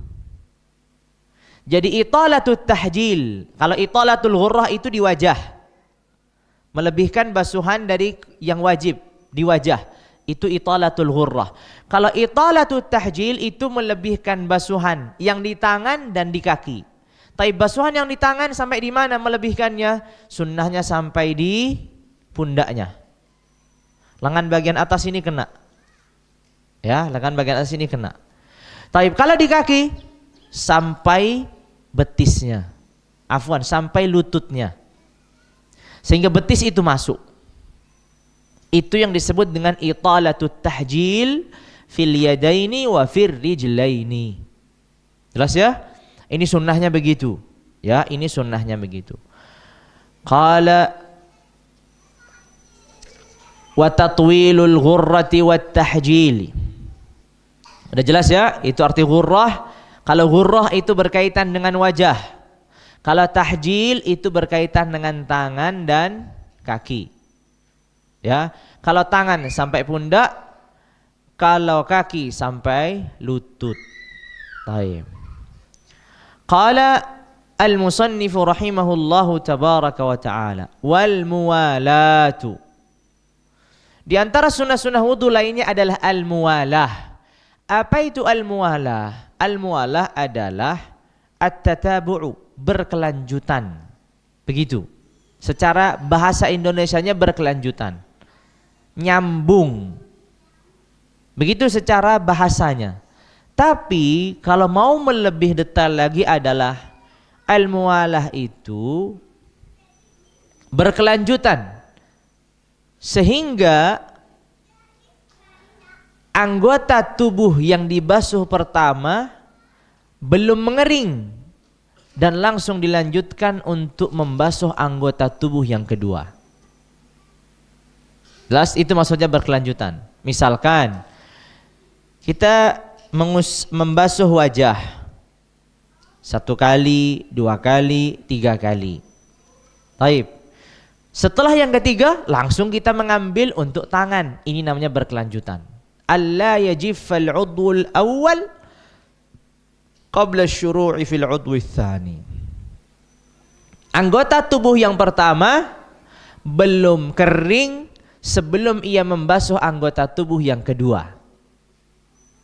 Jadi italatul tahjil. Kalau italatul ghurrah itu di wajah. Melebihkan basuhan dari yang wajib di wajah. Itu italatul ghurrah. Kalau italatul tahjil itu melebihkan basuhan yang di tangan dan di kaki. Tapi basuhan yang di tangan sampai di mana melebihkannya? Sunnahnya sampai di pundaknya. Lengan bagian atas ini kena. Ya, lengan bagian atas ini kena. Tapi kalau di kaki sampai betisnya. Afwan, sampai lututnya. Sehingga betis itu masuk. Itu yang disebut dengan italatut tahjil fil yadaini wa fir rijlaini. Jelas ya? Ini sunnahnya begitu. Ya, ini sunnahnya begitu. Qala wa tatwilul ghurrati wat tahjili. Udah jelas ya? Itu arti ghurrah. Kalau ghurrah itu berkaitan dengan wajah. Kalau tahjil itu berkaitan dengan tangan dan kaki. Ya, kalau tangan sampai pundak, kalau kaki sampai lutut. Baik. Qala al-musannifu rahimahullahu tabaraka wa ta'ala wal muwalatu. Di antara sunnah-sunnah wudu lainnya adalah al-muwalah. Apa itu al-muwalah? Al-muwalah adalah at-tatabu'u, berkelanjutan. Begitu. Secara bahasa Indonesianya berkelanjutan. Nyambung. Begitu secara bahasanya. Tapi kalau mau lebih detail lagi adalah al-muwalah itu berkelanjutan. Sehingga anggota tubuh yang dibasuh pertama belum mengering dan langsung dilanjutkan untuk membasuh anggota tubuh yang kedua. Jelas itu maksudnya berkelanjutan. Misalkan kita membasuh wajah 1 kali, 2 kali, 3 kali. Baik. Setelah yang ketiga langsung kita mengambil untuk tangan. Ini namanya berkelanjutan. Alla yajiffal 'udwul awwal qabla syuru'i fil 'udwi tsani. Anggota tubuh yang pertama belum kering sebelum ia membasuh anggota tubuh yang kedua.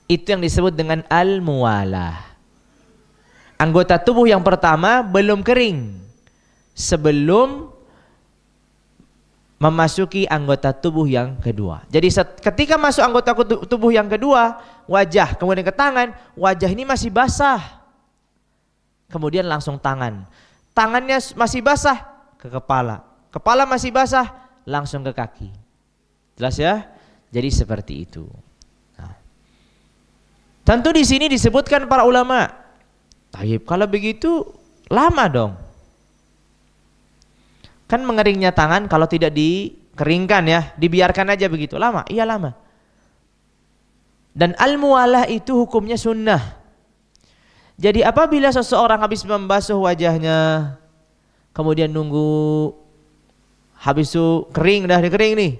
Itu yang disebut dengan al-muwalah. Anggota tubuh yang pertama belum kering sebelum memasuki anggota tubuh yang kedua. Jadi ketika masuk anggota tubuh yang kedua, wajah, kemudian ke tangan, wajah ini masih basah. Kemudian langsung tangan. Tangannya masih basah ke kepala. Kepala masih basah langsung ke kaki. Jelas ya? Jadi seperti itu. Nah. Tentu di sini disebutkan para ulama. Taib, kalau begitu lama dong. Kan mengeringnya tangan kalau tidak dikeringkan ya, dibiarkan aja begitu. Lama? Iya lama. Dan al-muwalah itu hukumnya sunnah. Jadi apabila seseorang habis membasuh wajahnya, kemudian nunggu habis itu kering, dah dikering nih,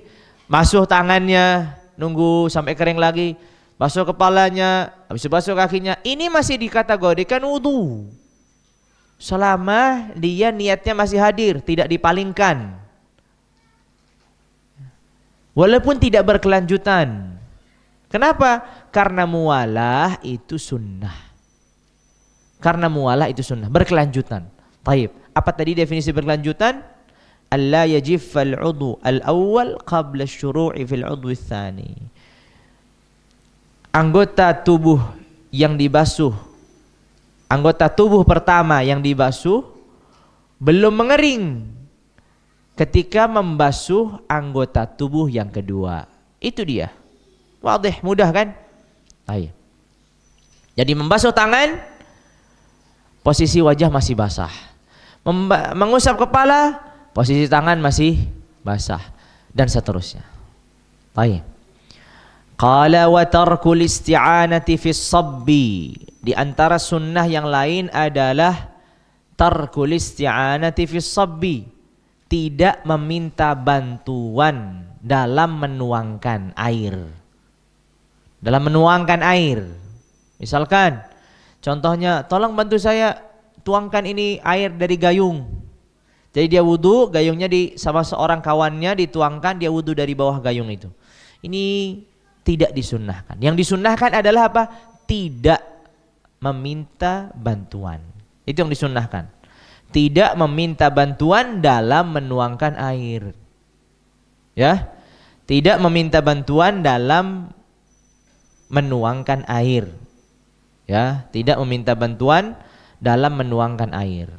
basuh tangannya, nunggu sampai kering lagi, basuh kepalanya, habis itu basuh kakinya, ini masih dikategorikan wudu. Selama dia niatnya masih hadir, tidak dipalingkan. Walaupun tidak berkelanjutan. Kenapa? Karena muwalah itu sunnah. Karena muwalah itu sunnah, berkelanjutan. Taib. Apa tadi definisi berkelanjutan? Alla yajiffal 'udhu al-awwal qabla syuru'i fil 'udwi tsani. Anggota tubuh yang dibasuh, anggota tubuh pertama yang dibasuh belum mengering ketika membasuh anggota tubuh yang kedua. Itu dia. Wadih, mudah kan? Ayo. Jadi membasuh tangan posisi wajah masih basah. Mengusap kepala, posisi tangan masih basah, dan seterusnya. Baik. Qala wa tarkul isti'anati fi sabbi. Di antara sunnah yang lain adalah tarkul isti'anati fi sabbi, tidak meminta bantuan dalam menuangkan air. Dalam menuangkan air. Misalkan contohnya, tolong bantu saya tuangkan ini air dari gayung. Jadi dia wudu, gayungnya sama seorang kawannya dituangkan, dia wudu dari bawah gayung itu. Ini tidak disunnahkan. Yang disunnahkan adalah apa? Tidak meminta bantuan. Itu yang disunnahkan. Tidak meminta bantuan dalam menuangkan air. Ya, tidak meminta bantuan dalam menuangkan air. Ya, tidak meminta bantuan dalam menuangkan air.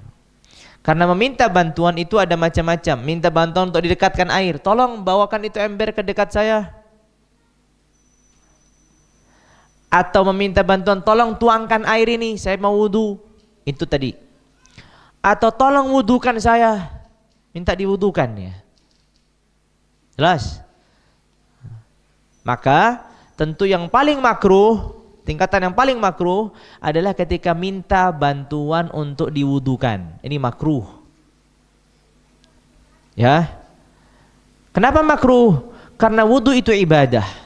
Karena meminta bantuan itu ada macam-macam. Minta bantuan untuk didekatkan air. Tolong bawakan itu ember ke dekat saya. Atau meminta bantuan, tolong tuangkan air ini, saya mau wudu. Itu tadi. Atau tolong wudukan saya, minta diwudukan ya. Jelas? Maka tentu yang paling makruh, tingkatan yang paling makruh adalah ketika minta bantuan untuk diwudukan. Ini makruh. Ya. Kenapa makruh? Karena wudu itu ibadah.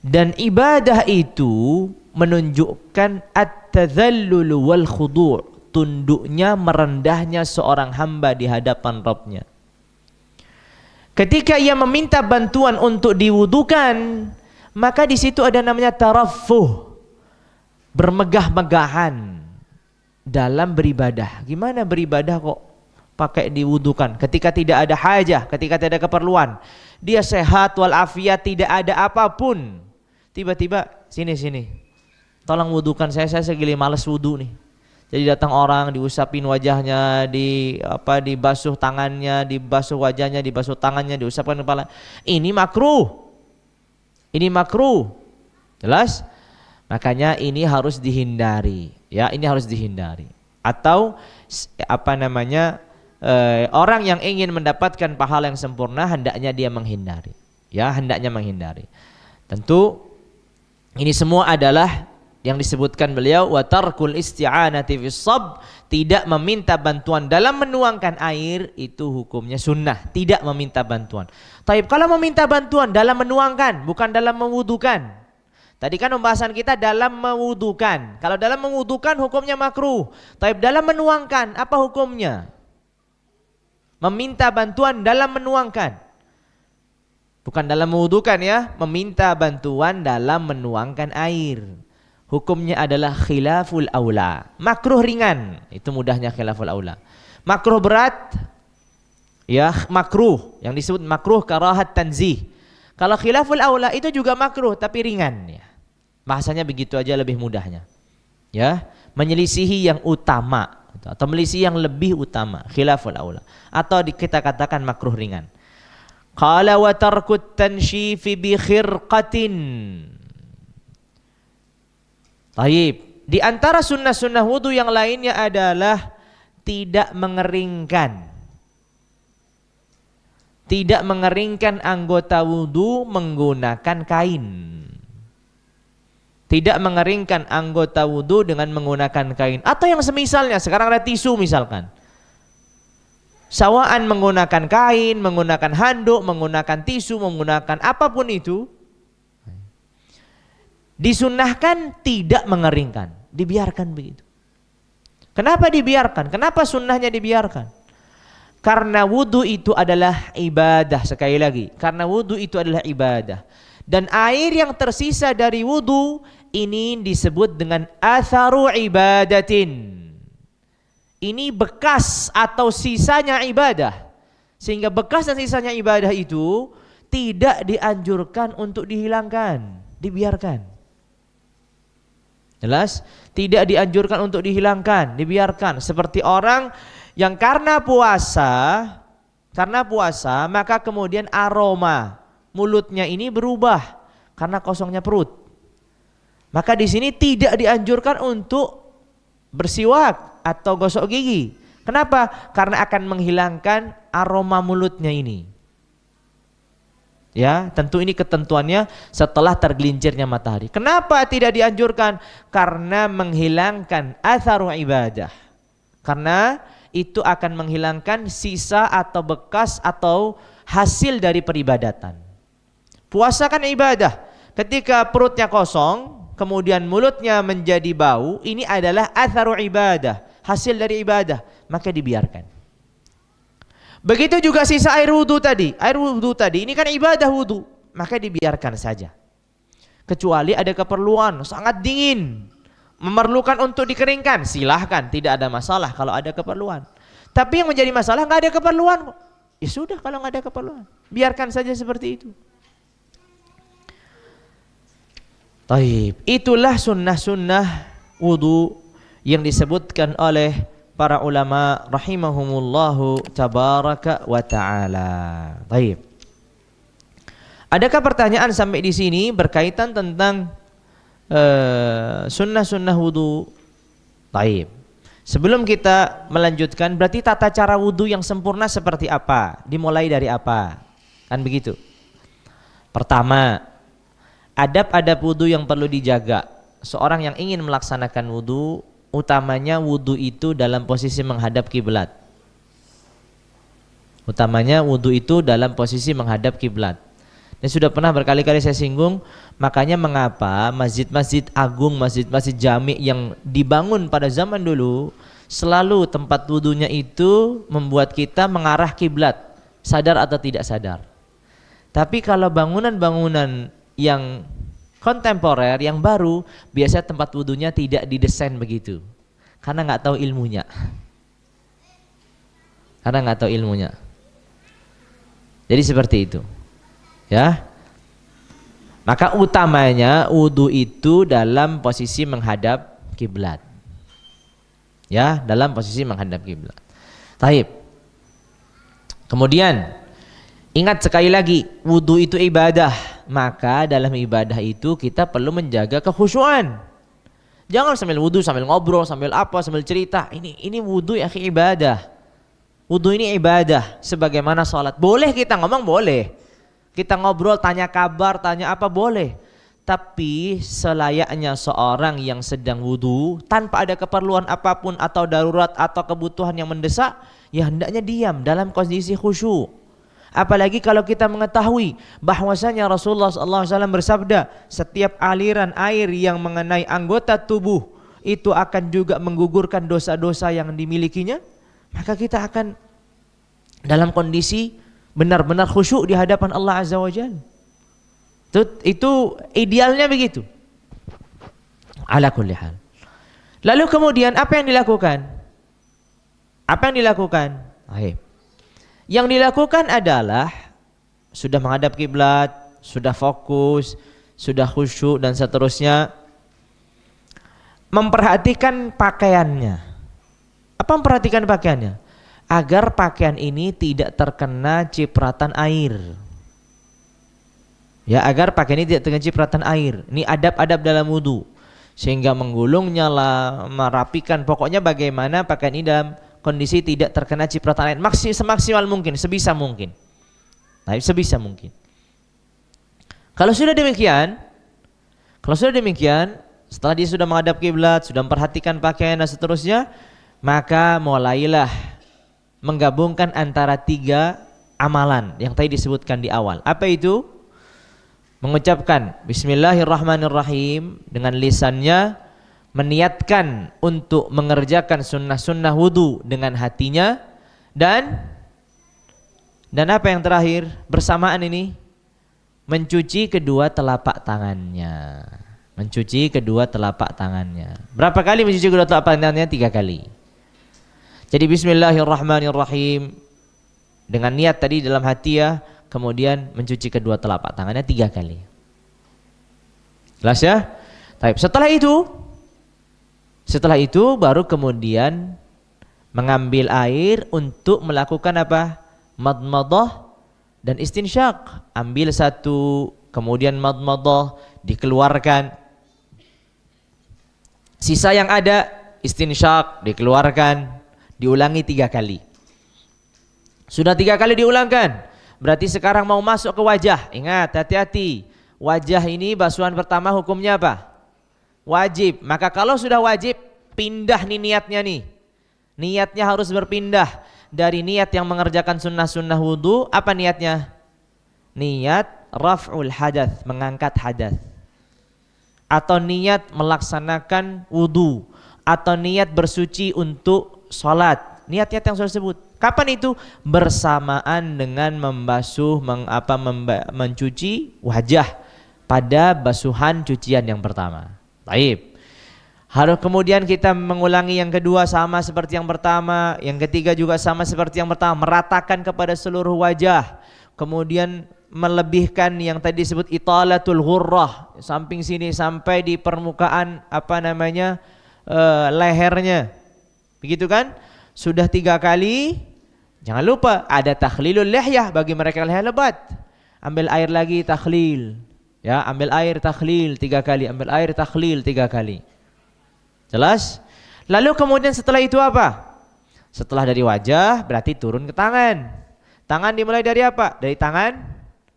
Dan ibadah itu menunjukkan at-tadhallul wal khudu', tunduknya, merendahnya seorang hamba di hadapan Rabbnya. Ketika ia meminta bantuan untuk diwudukan, maka di situ ada namanya taraffuh, bermegah-megahan dalam beribadah. Gimana beribadah kok pakai diwudukan? Ketika tidak ada hajah, ketika tidak ada keperluan, dia sehat walafiat, tidak ada apapun. Tiba-tiba sini, tolong wudukan saya segili males wudu nih. Jadi datang orang, diusapin wajahnya, dibasuh tangannya, dibasuh wajahnya, dibasuh tangannya, diusapkan kepala. Ini makruh. Ini makruh. Jelas? Makanya ini harus dihindari. Ya, ini harus dihindari. Atau orang yang ingin mendapatkan pahala yang sempurna hendaknya dia menghindari. Ya, hendaknya menghindari. Tentu ini semua adalah yang disebutkan beliau, wa tarkul isti'anati fis shab, tidak meminta bantuan dalam menuangkan air, itu hukumnya sunnah, tidak meminta bantuan. Taib, kalau meminta bantuan dalam menuangkan, bukan dalam mewudukan. Tadi kan pembahasan kita dalam mewudukan. Kalau dalam mewudukan hukumnya makruh. Taib, dalam menuangkan apa hukumnya? Meminta bantuan dalam menuangkan. Bukan dalam mewudukan ya, meminta bantuan dalam menuangkan air. Hukumnya adalah khilaful aula. Makruh ringan, itu mudahnya khilaful aula. Makruh berat, ya makruh, yang disebut makruh karahat tanzih. Kalau khilaful aula itu juga makruh tapi ringan ya. Bahasanya begitu aja lebih mudahnya. Ya, menyelisihi yang utama atau menyelisihi yang lebih utama, khilaful aula. Atau kita katakan makruh ringan. Qala wa tarkut tanshifi bi khirqatin. Baik, di antara sunnah-sunnah wudu yang lainnya adalah tidak mengeringkan. Tidak mengeringkan anggota wudu menggunakan kain. Tidak mengeringkan anggota wudu dengan menggunakan kain. Atau yang semisalnya, sekarang ada tisu misalkan. Sawaan menggunakan kain, menggunakan handuk, menggunakan tisu, menggunakan apapun itu, disunnahkan tidak mengeringkan, dibiarkan begitu. Kenapa dibiarkan? Kenapa sunnahnya dibiarkan? Karena wudu itu adalah ibadah, sekali lagi. Karena wudu itu adalah ibadah. Dan air yang tersisa dari wudu ini disebut dengan atharu ibadatin. Ini bekas atau sisanya ibadah. Sehingga bekas dan sisanya ibadah itu tidak dianjurkan untuk dihilangkan, dibiarkan. Jelas? Tidak dianjurkan untuk dihilangkan, dibiarkan. Seperti orang yang karena puasa maka kemudian aroma mulutnya ini berubah karena kosongnya perut. Maka di sini tidak dianjurkan untuk bersiwak atau gosok gigi. Kenapa? Karena akan menghilangkan aroma mulutnya ini. Ya, tentu ini ketentuannya setelah tergelincirnya matahari. Kenapa tidak dianjurkan? Karena menghilangkan atharu ibadah. Karena itu akan menghilangkan sisa atau bekas atau hasil dari peribadatan. Puasa kan ibadah. Ketika perutnya kosong, kemudian mulutnya menjadi bau, ini adalah atharu ibadah, hasil dari ibadah, maka dibiarkan. Begitu juga sisa air wudu tadi. Air wudu tadi ini kan ibadah wudu, maka dibiarkan saja. Kecuali ada keperluan, sangat dingin, memerlukan untuk dikeringkan, silahkan, tidak ada masalah kalau ada keperluan. Tapi yang menjadi masalah nggak ada keperluan, ya sudah kalau nggak ada keperluan, biarkan saja seperti itu. Taib, itulah sunnah-sunnah wudu yang disebutkan oleh para ulama rahimahumullahu tabaraka wa ta'ala. Taib. Adakah pertanyaan sampai di sini berkaitan tentang sunnah-sunnah wudu? Taib. Sebelum kita melanjutkan, berarti tata cara wudu yang sempurna seperti apa? Dimulai dari apa? Kan begitu. Pertama, adab-adab wudu yang perlu dijaga. Seorang yang ingin melaksanakan wudu, utamanya wudu itu dalam posisi menghadap kiblat. Utamanya wudu itu dalam posisi menghadap kiblat. Ini sudah pernah berkali-kali saya singgung, makanya mengapa masjid-masjid agung, masjid-masjid jami yang dibangun pada zaman dulu, selalu tempat wudunya itu membuat kita mengarah kiblat, sadar atau tidak sadar. Tapi kalau bangunan-bangunan yang kontemporer, yang baru, biasa tempat wudunya tidak didesain begitu, karena nggak tahu ilmunya. Jadi seperti itu, ya. Maka utamanya wudu itu dalam posisi menghadap kiblat, ya, dalam posisi menghadap kiblat. Taib. Kemudian ingat sekali lagi, wudu itu ibadah. Maka dalam ibadah itu kita perlu menjaga kekhusyuan. Jangan sambil wudu, sambil ngobrol, sambil apa, sambil cerita. Ini wudu ya ibadah. Wudu ini ibadah. Sebagaimana sholat. Boleh kita ngomong, boleh. Kita ngobrol, tanya kabar, tanya apa, boleh. Tapi selayaknya seorang yang sedang wudu, tanpa ada keperluan apapun atau darurat atau kebutuhan yang mendesak, ya hendaknya diam dalam kondisi khusyuk. Apalagi kalau kita mengetahui bahwasanya Rasulullah SAW bersabda, setiap aliran air yang mengenai anggota tubuh itu akan juga menggugurkan dosa-dosa yang dimilikinya, maka kita akan dalam kondisi benar-benar khusyuk di hadapan Allah Azza wa Jalla. Itu idealnya begitu. Ala kulli hal. Lalu kemudian apa yang dilakukan? Yang dilakukan adalah sudah menghadap kiblat, sudah fokus, sudah khusyuk dan seterusnya. Memperhatikan pakaiannya. Apa memperhatikan pakaiannya? Agar pakaian ini tidak terkena cipratan air. Ya, agar pakaian ini tidak terkena cipratan air. Ini adab-adab dalam wudu. Sehingga menggulungnya lah, merapikan, pokoknya bagaimana pakaian ini dalam kondisi tidak terkena cipratan air semaksimal mungkin, sebisa mungkin. Nah, sebisa mungkin. Kalau sudah demikian, setelah dia sudah menghadap kiblat, sudah memperhatikan pakaian dan seterusnya, maka mulailah menggabungkan antara 3 amalan yang tadi disebutkan di awal. Apa itu? Mengucapkan Bismillahirrahmanirrahim dengan lisannya, meniatkan untuk mengerjakan sunnah-sunnah wudu dengan hatinya, dan apa yang terakhir bersamaan ini, mencuci kedua telapak tangannya. Berapa kali mencuci kedua telapak tangannya? 3 kali. Jadi Bismillahirrahmanirrahim dengan niat tadi dalam hati, ya, kemudian mencuci kedua telapak tangannya 3 kali. Jelas ya? Baik, setelah itu baru kemudian mengambil air untuk melakukan apa? Madmadah dan istinsyak. Ambil 1, kemudian madmadah, dikeluarkan. Sisa yang ada istinsyak, dikeluarkan, diulangi 3 kali. Sudah 3 kali diulangkan, berarti sekarang mau masuk ke wajah. Ingat, hati-hati. Wajah ini basuhan pertama hukumnya apa? Wajib. Maka kalau sudah wajib, pindah nih niatnya nih. Niatnya harus berpindah dari niat yang mengerjakan sunnah-sunnah wudu. Apa niatnya? Niat raf'ul hadath, mengangkat hadath. Atau niat melaksanakan wudu, atau niat bersuci untuk sholat. Niat-niat yang sudah disebut. Kapan itu? Bersamaan dengan membasuh, mencuci wajah pada basuhan cucian yang pertama. Baik. Harus kemudian kita mengulangi yang kedua sama seperti yang pertama, yang ketiga juga sama seperti yang pertama, meratakan kepada seluruh wajah. Kemudian melebihkan yang tadi disebut italatul ghurrah, samping sini sampai di permukaan lehernya. Begitu kan? Sudah 3 kali. Jangan lupa ada takhlilul lihyah bagi mereka yang leher lebat. Ambil air lagi takhlil. Ya, ambil air takhlil 3 kali, ambil air takhlil 3 kali. Jelas? Lalu kemudian setelah itu apa? Setelah dari wajah berarti turun ke tangan. Tangan dimulai dari apa? Dari tangan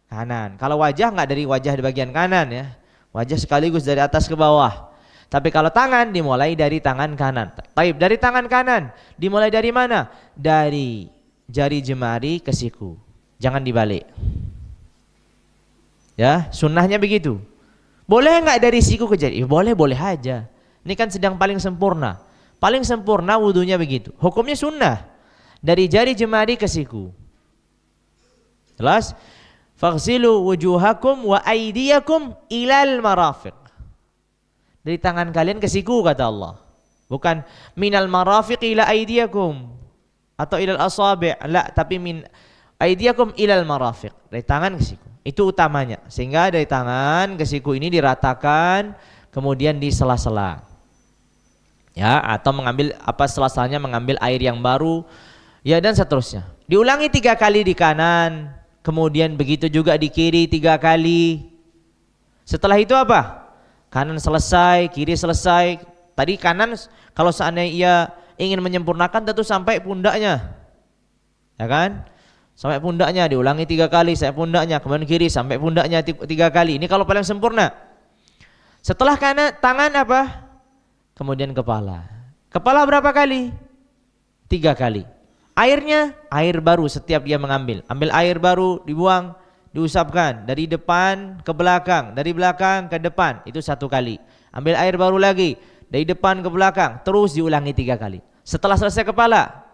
kanan. Kalau wajah nggak dari wajah di bagian kanan ya. Wajah sekaligus dari atas ke bawah. Tapi kalau tangan dimulai dari tangan kanan. Baik, dari tangan kanan dimulai dari mana? Dari jari jemari ke siku. Jangan dibalik. Ya, sunnahnya begitu. Boleh nggak dari siku ke jari? Boleh, boleh aja. Ini kan sedang paling sempurna. Paling sempurna wudunya begitu. Hukumnya sunnah. Dari jari jemari ke siku. Jelas? Faghsilu wujuhakum wa aydiyakum ilal marafiq. Dari tangan kalian ke siku kata Allah. Bukan minal marafiq ila aydiyakum atau ilal asabi', la, tapi min aydiyakum ilal marafiq. Dari tangan ke siku. Itu utamanya. Sehingga dari tangan ke siku ini diratakan, kemudian di sela-sela. Ya, atau mengambil sela-selanya mengambil air yang baru, ya, dan seterusnya. Diulangi 3 kali di kanan, kemudian begitu juga di kiri 3 kali. Setelah itu apa? Kanan selesai, kiri selesai. Tadi kanan kalau seandainya ia ingin menyempurnakan tentu sampai pundaknya. Ya kan? Sampai pundaknya diulangi 3 kali, sampai pundaknya, kemudian kiri sampai pundaknya 3 kali. Ini kalau paling sempurna. Setelah kanan tangan apa? Kemudian kepala. Kepala berapa kali? 3 kali. Airnya, air baru setiap dia mengambil. Ambil air baru, dibuang, diusapkan dari depan ke belakang, dari belakang ke depan. Itu 1 kali. Ambil air baru lagi, dari depan ke belakang, terus diulangi 3 kali. Setelah selesai kepala,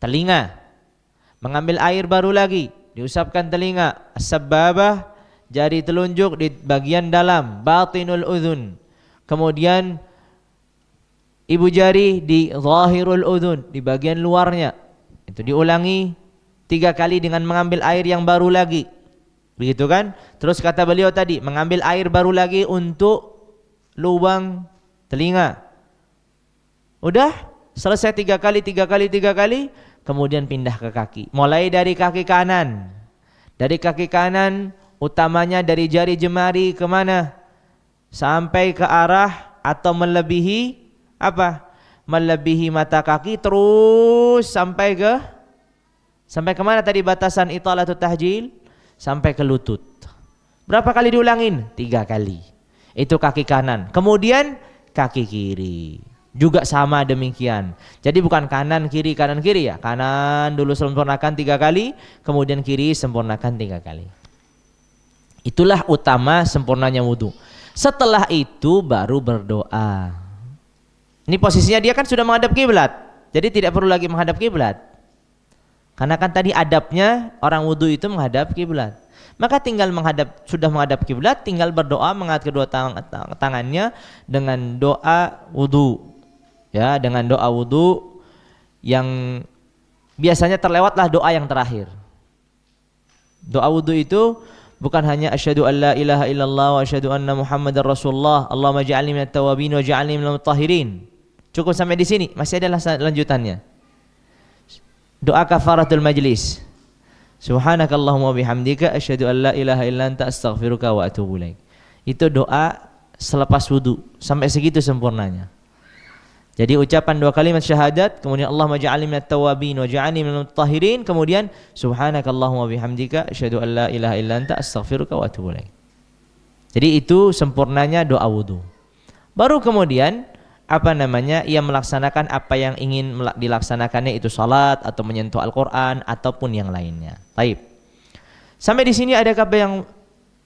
telinga. Mengambil air baru lagi, diusapkan telinga, as-sababah, jari telunjuk di bagian dalam, batinul udhun. Kemudian ibu jari di zahirul udhun, di bagian luarnya. Itu diulangi 3 kali dengan mengambil air yang baru lagi. Begitu kan? Terus kata beliau tadi, mengambil air baru lagi untuk lubang telinga. Udah? Selesai 3 kali, 3 kali, 3 kali, kemudian pindah ke kaki. Mulai dari kaki kanan. Dari kaki kanan, utamanya dari jari jemari kemana? Sampai ke arah atau melebihi apa? Melebihi mata kaki, terus sampai kemana tadi batasan italatut tahjil? Sampai ke lutut. Berapa kali diulangin? 3 kali. Itu kaki kanan. Kemudian kaki kiri. Juga sama demikian. Jadi bukan kanan kiri ya. Kanan dulu sempurnakan 3 kali, kemudian kiri sempurnakan 3 kali. Itulah utama sempurnanya wudu. Setelah itu baru berdoa. Ini posisinya dia kan sudah menghadap kiblat. Jadi tidak perlu lagi menghadap kiblat. Karena kan tadi adabnya orang wudu itu menghadap kiblat. Maka tinggal sudah menghadap kiblat, tinggal berdoa mengangkat kedua tangannya dengan doa wudu. Ya, dengan doa wudu yang biasanya terlewatlah doa yang terakhir. Doa wudu itu bukan hanya asyhadu an la ilaha illallah wa asyhadu anna muhammadar rasulullah, Allahumma ja'alni minat tawabin wa ja'alni minal mutahhirin. Cukup sampai di sini, masih ada lanjutannya. Doa kafaratul majlis. Subhanakallahumma bihamdika asyhadu an la ilaha illa anta astaghfiruka wa atubu ilaik. Itu doa selepas wudu, sampai segitu sempurnanya. Jadi ucapan dua kalimat syahadat, kemudian Allahumma ja'alni minat tawabin wa ja'alni minat tahirin, kemudian subhanakallahumma bihamdika asyhadu an la ilaha illa anta astaghfiruka wa atubu ilaik. Jadi itu sempurnanya doa wudu. Baru kemudian ia melaksanakan apa yang ingin dilaksanakannya, itu salat atau menyentuh Al-Qur'an ataupun yang lainnya. Baik. Sampai di sini adakah yang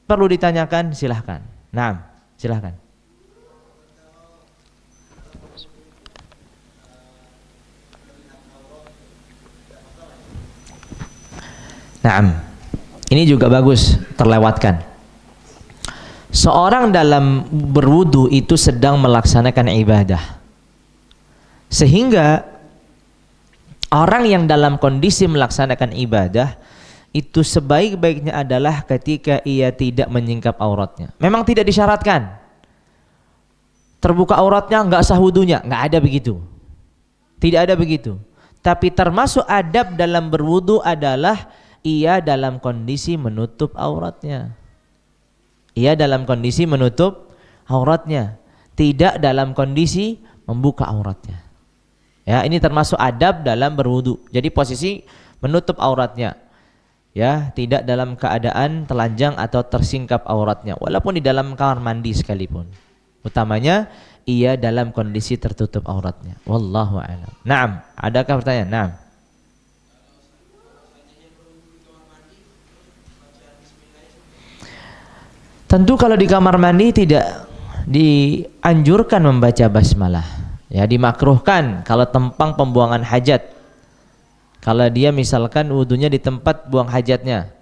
perlu ditanyakan? Silahkan. Naam, silahkan. Naam. Ini juga bagus terlewatkan. Seorang dalam berwudu itu sedang melaksanakan ibadah. Sehingga orang yang dalam kondisi melaksanakan ibadah itu sebaik-baiknya adalah ketika ia tidak menyingkap auratnya. Memang tidak disyaratkan terbuka auratnya enggak sah wudunya, enggak ada begitu. Tidak ada begitu. Tapi termasuk adab dalam berwudu adalah ia dalam kondisi menutup auratnya. Ia dalam kondisi menutup auratnya, tidak dalam kondisi membuka auratnya. Ya, ini termasuk adab dalam berwudu. Jadi posisi menutup auratnya. Ya, tidak dalam keadaan telanjang atau tersingkap auratnya, walaupun di dalam kamar mandi sekalipun. Utamanya ia dalam kondisi tertutup auratnya. Wallahu a'lam. Naam, adakah pertanyaan? Naam. Tentu kalau di kamar mandi tidak dianjurkan membaca basmalah. Ya, dimakruhkan kalau tempang pembuangan hajat. Kalau dia misalkan wudunya di tempat buang hajatnya.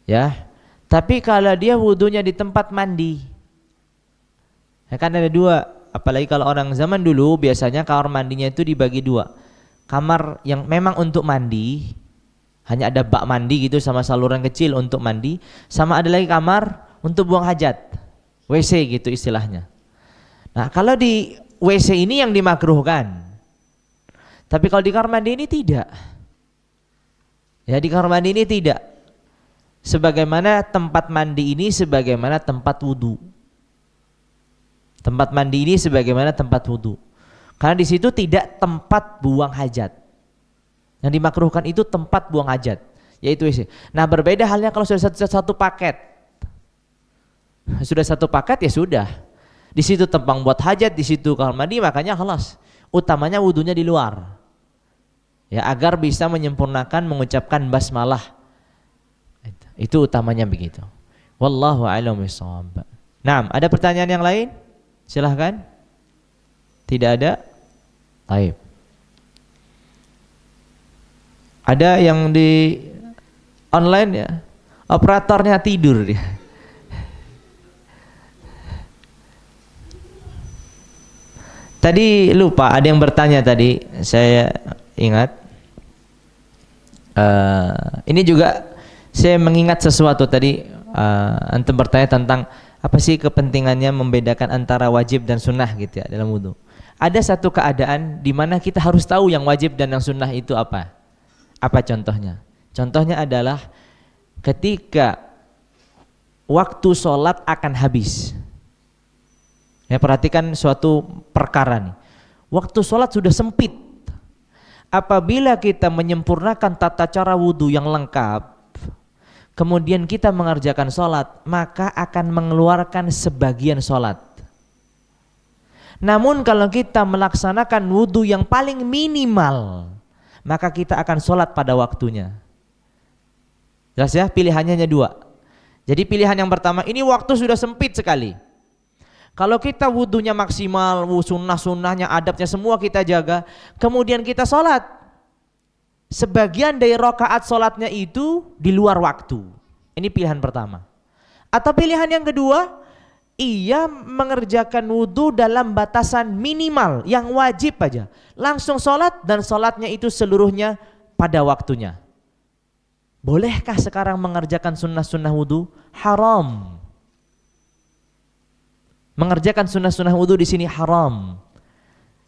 Ya. Tapi kalau dia wudunya di tempat mandi. Ya kan ada dua, apalagi kalau orang zaman dulu biasanya kamar mandinya itu dibagi dua. Kamar yang memang untuk mandi, hanya ada bak mandi gitu sama saluran kecil untuk mandi, sama ada lagi kamar untuk buang hajat, WC gitu istilahnya. Nah, kalau di WC ini yang dimakruhkan, tapi kalau di kamar mandi ini tidak. Ya, di kamar mandi ini tidak. Sebagaimana tempat mandi ini sebagaimana tempat wudu. Tempat mandi ini sebagaimana tempat wudu. Karena di situ tidak tempat buang hajat. Yang dimakruhkan itu tempat buang hajat, yaitu WC. Nah, berbeda halnya kalau sudah satu paket. Sudah satu paket ya sudah. Di situ tempang buat hajat, di situ kamar mandi, makanya khalas. Utamanya wudunya di luar. Ya, agar bisa menyempurnakan mengucapkan basmalah. Itu utamanya begitu. Wallahu a'lam bishawab. Naam, ada pertanyaan yang lain? Silahkan. Tidak ada? Baik. Ada yang di online ya, operatornya tidur dia. Tadi lupa, ada yang bertanya tadi, saya ingat. Ini juga saya mengingat sesuatu tadi. Antum bertanya tentang apa sih kepentingannya membedakan antara wajib dan sunnah gitu ya dalam wudu. Ada satu keadaan di mana kita harus tahu yang wajib dan yang sunnah itu apa. Apa contohnya? Contohnya adalah ketika waktu sholat akan habis. Ya, perhatikan suatu perkara nih. Waktu sholat sudah sempit. Apabila kita menyempurnakan tata cara wudu yang lengkap, kemudian kita mengerjakan sholat, maka akan mengeluarkan sebagian sholat. Namun kalau kita melaksanakan wudu yang paling minimal, maka kita akan sholat pada waktunya. Jelas ya, pilihannya hanya dua. Jadi pilihan yang pertama, ini waktu sudah sempit sekali. Kalau kita wudunya maksimal, sunnah-sunnahnya, adabnya semua kita jaga, kemudian kita sholat, sebagian dari rakaat sholatnya itu di luar waktu. Ini pilihan pertama. Atau pilihan yang kedua, ia mengerjakan wudu dalam batasan minimal, yang wajib aja. Langsung sholat dan sholatnya itu seluruhnya pada waktunya. Bolehkah sekarang mengerjakan sunnah-sunnah wudu? Haram. Mengerjakan sunnah-sunnah wudu di sini haram.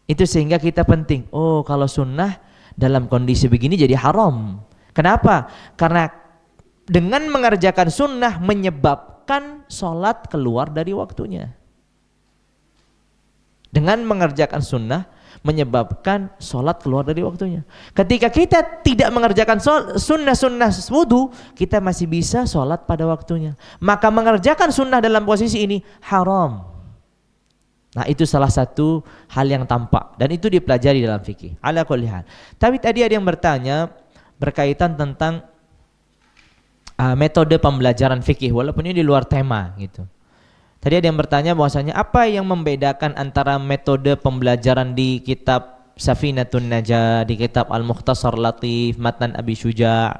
Itu sehingga kita penting. Oh, kalau sunnah dalam kondisi begini jadi haram. Kenapa? Karena dengan mengerjakan sunnah menyebabkan sholat keluar dari waktunya. Dengan mengerjakan sunnah menyebabkan sholat keluar dari waktunya. Ketika kita tidak mengerjakan sunnah-sunnah wudu, kita masih bisa sholat pada waktunya. Maka mengerjakan sunnah dalam posisi ini haram. Nah, itu salah satu hal yang tampak dan itu dipelajari dalam fikih. Ala kulli hal. Tapi tadi ada yang bertanya berkaitan tentang metode pembelajaran fikih, walaupun ini di luar tema gitu. Tadi ada yang bertanya bahwasanya apa yang membedakan antara metode pembelajaran di kitab Safinatun Najah, di kitab Al-Mukhtasar Latif, Matan Abi Syuja'.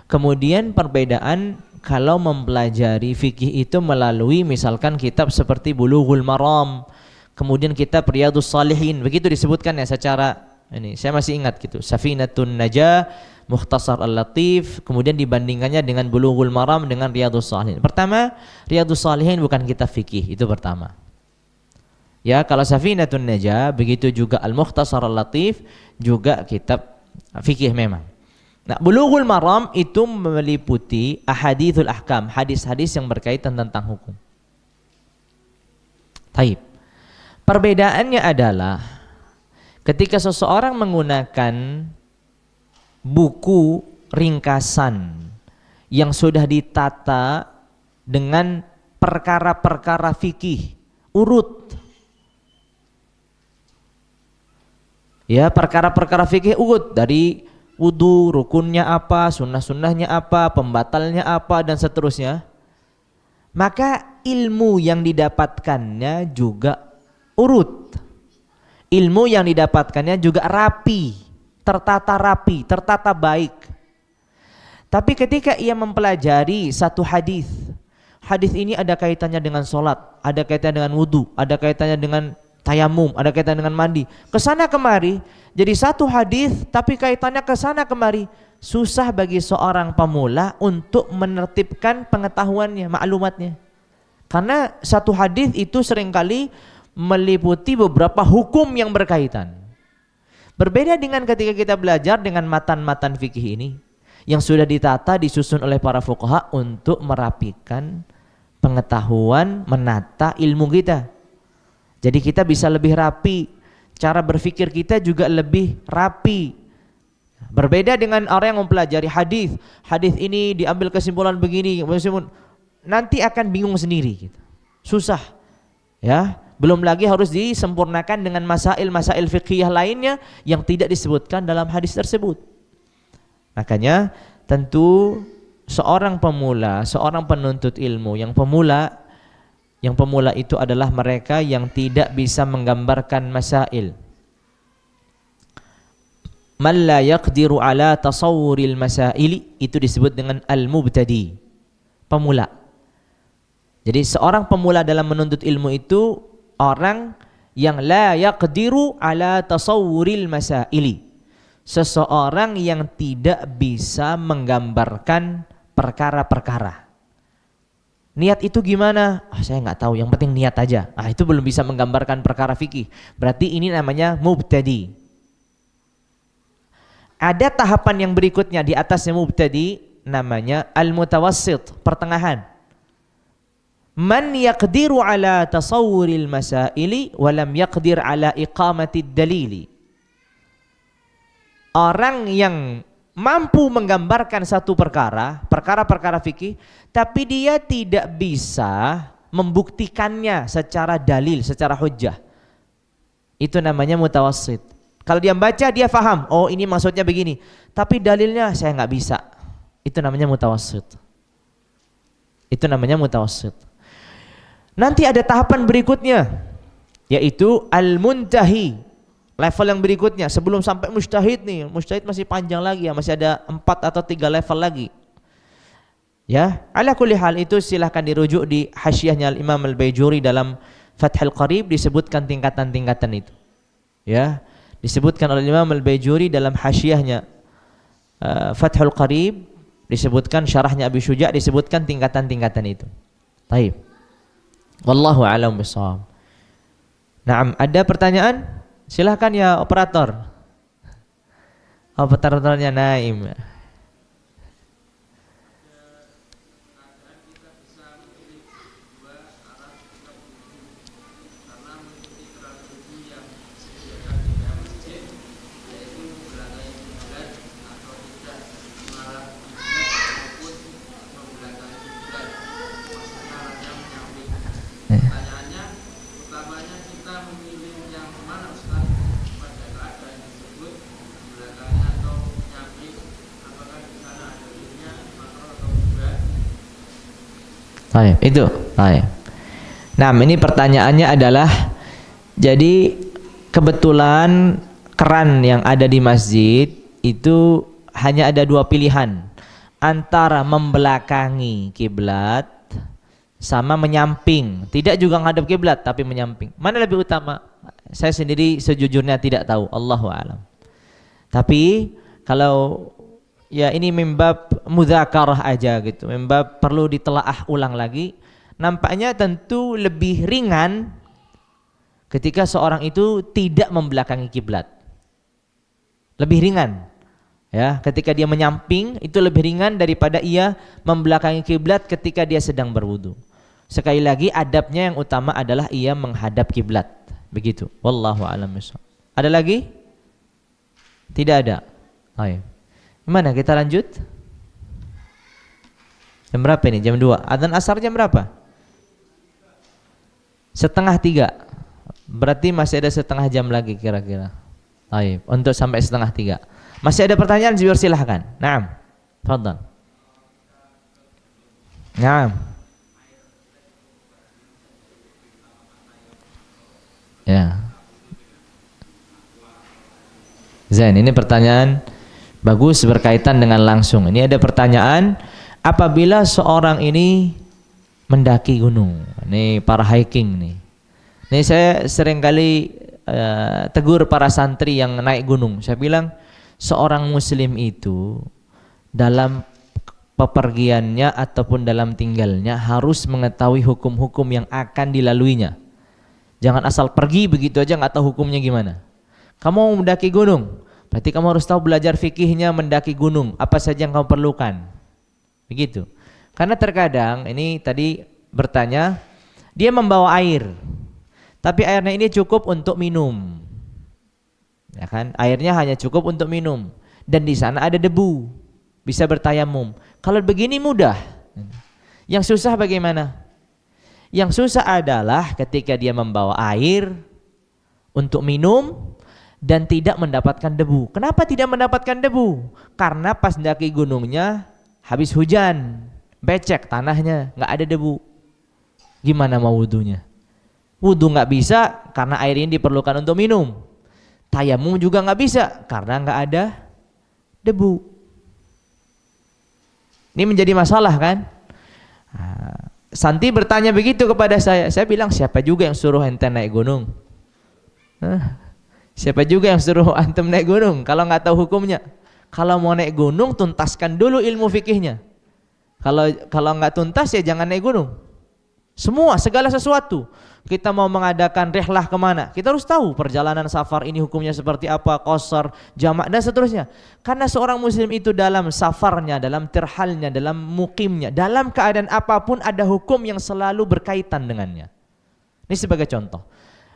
Kemudian perbedaan kalau mempelajari fikih itu melalui misalkan kitab seperti Bulughul Maram, kemudian kitab Riyadhus Shalihin, begitu disebutkan ya secara ini. Saya masih ingat gitu. Safinatun Najah, Mukhtasar Al-Latif, kemudian dibandingkannya dengan Bulughul Maram dengan Riyadhus Shalihin. Pertama, Riyadhus Shalihin bukan kitab fikih, itu pertama. Ya, kalau Safinatun Najah, begitu juga Al-Mukhtasar Al-Latif juga kitab fikih memang. Nah, Bulughul Maram itu meliputi ahadithul ahkam, hadis-hadis yang berkaitan tentang hukum. Taib. Perbedaannya adalah ketika seseorang menggunakan buku ringkasan yang sudah ditata dengan perkara-perkara fikih urut, ya, perkara-perkara fikih urut dari wudu, rukunnya apa, sunnah-sunnahnya apa, pembatalnya apa, dan seterusnya, maka ilmu yang didapatkannya juga urut, ilmu yang didapatkannya juga rapi, tertata baik. Tapi ketika ia mempelajari satu hadis, hadis ini ada kaitannya dengan sholat, ada kaitannya dengan wudu, ada kaitannya dengan tayamum, ada kaitannya dengan mandi, kesana kemari, jadi satu hadis tapi kaitannya kesana kemari. Susah bagi seorang pemula untuk menertibkan pengetahuannya, maklumatnya, karena satu hadis itu seringkali meliputi beberapa hukum yang berkaitan. Berbeda dengan ketika kita belajar dengan matan-matan fikih ini yang sudah ditata, disusun oleh para fuqaha untuk merapikan pengetahuan, menata ilmu kita. Jadi kita bisa lebih rapi, cara berpikir kita juga lebih rapi. Berbeda dengan orang yang mempelajari hadis. Hadis ini diambil kesimpulan begini, nanti akan bingung sendiri gitu. Susah. Ya. Belum lagi harus disempurnakan dengan masail-masail fiqhiyah lainnya yang tidak disebutkan dalam hadis tersebut. Makanya tentu seorang pemula, seorang penuntut ilmu yang pemula itu adalah mereka yang tidak bisa menggambarkan masail. Man la yaqdiru ala tasawwuril masaili, itu disebut dengan al-mubtadi, pemula. Jadi seorang pemula dalam menuntut ilmu itu orang yang la yaqdiru ala tasawwuril masaili, seseorang yang tidak bisa menggambarkan perkara-perkara. Niat itu gimana? Saya nggak tahu, yang penting niat aja. Itu belum bisa menggambarkan perkara fikih. Berarti ini namanya mubtadi. Ada tahapan yang berikutnya di atasnya mubtadi, namanya al-mutawassit, pertengahan. Man yaqdiru ala tasawwuril masaili wa lam yaqdir ala iqamatid dalili. Orang yang mampu menggambarkan satu perkara-perkara fikih, tapi dia tidak bisa membuktikannya secara dalil, secara hujjah. Itu namanya mutawassit. Kalau dia baca dia faham, oh ini maksudnya begini, tapi dalilnya saya nggak bisa. Itu namanya mutawassit. Itu namanya mutawassit. Nanti ada tahapan berikutnya, yaitu al-muntahi, level yang berikutnya. Sebelum sampai mujtahid nih, mujtahid masih panjang lagi ya, masih ada 4 atau 3 level lagi. Ya, ala kulli hal itu silahkan dirujuk di hasyiahnya Imam Al-Baijuri dalam Fathul Qarib, disebutkan tingkatan-tingkatan itu. Ya, disebutkan oleh Imam Al-Baijuri dalam hasyiahnya Fathul Qarib, disebutkan syarahnya Abi Syuja', disebutkan tingkatan-tingkatan itu. Baik. Wallahu a'lam bishawab. Naam, ada pertanyaan? Silahkan ya operator. Operatornya Naim. Baik, itu. Baik. Nah, ini pertanyaannya adalah, jadi kebetulan keran yang ada di masjid itu hanya ada dua pilihan, antara membelakangi kiblat sama menyamping. Tidak juga menghadap kiblat tapi menyamping. Mana lebih utama? Saya sendiri sejujurnya tidak tahu, Allahu a'lam. Tapi kalau ya ini membab mudzakarah aja gitu, membab perlu ditelaah ulang lagi. Nampaknya tentu lebih ringan ketika seorang itu tidak membelakangi kiblat. Lebih ringan. Ya, ketika dia menyamping itu lebih ringan daripada ia membelakangi kiblat ketika dia sedang berwudu. Sekali lagi adabnya yang utama adalah ia menghadap kiblat. Begitu. Wallahu a'lam bishawab. Ada lagi? Tidak ada. Ayo. Gimana kita lanjut? Jam berapa ini? Jam 2. Adzan asar jam berapa? 2:30. Berarti masih ada setengah jam lagi kira-kira. Baik, untuk sampai 2:30. Masih ada pertanyaan, silahkan. Naam. Tafadhal. Naam. Ya. Zain, ini pertanyaan bagus berkaitan dengan langsung. Ini ada pertanyaan, apabila seorang ini mendaki gunung. Ini para hiking nih. Ini saya seringkali tegur para santri yang naik gunung. Saya bilang, seorang muslim itu dalam pepergiannya ataupun dalam tinggalnya harus mengetahui hukum-hukum yang akan dilaluinya. Jangan asal pergi begitu aja nggak tahu hukumnya gimana. Kamu mau mendaki gunung, berarti kamu harus tahu belajar fikihnya mendaki gunung, apa saja yang kamu perlukan. Begitu. Karena terkadang ini tadi bertanya, dia membawa air, tapi airnya ini cukup untuk minum. Ya kan? Airnya hanya cukup untuk minum, dan di sana ada debu, bisa bertayamum. Kalau begini mudah. Yang susah bagaimana? Yang susah adalah ketika dia membawa air untuk minum dan tidak mendapatkan debu. Kenapa tidak mendapatkan debu? Karena pas mendaki gunungnya habis hujan, becek tanahnya, nggak ada debu. Gimana mau wudunya? Wudu nggak bisa karena air ini diperlukan untuk minum. Tayamum juga nggak bisa karena nggak ada debu. Ini menjadi masalah kan? Santi bertanya begitu kepada saya bilang, siapa juga yang suruh ente naik gunung? Siapa juga yang suruh antum naik gunung kalau nggak tahu hukumnya? Kalau mau naik gunung tuntaskan dulu ilmu fikihnya. Kalau nggak tuntas ya jangan naik gunung. Semua segala sesuatu kita mau mengadakan rihlah kemana, kita harus tahu perjalanan safar ini hukumnya seperti apa, qasar, jamak dan seterusnya. Karena seorang muslim itu dalam safarnya, dalam tirhalnya, dalam muqimnya, dalam keadaan apapun ada hukum yang selalu berkaitan dengannya. Ini sebagai contoh.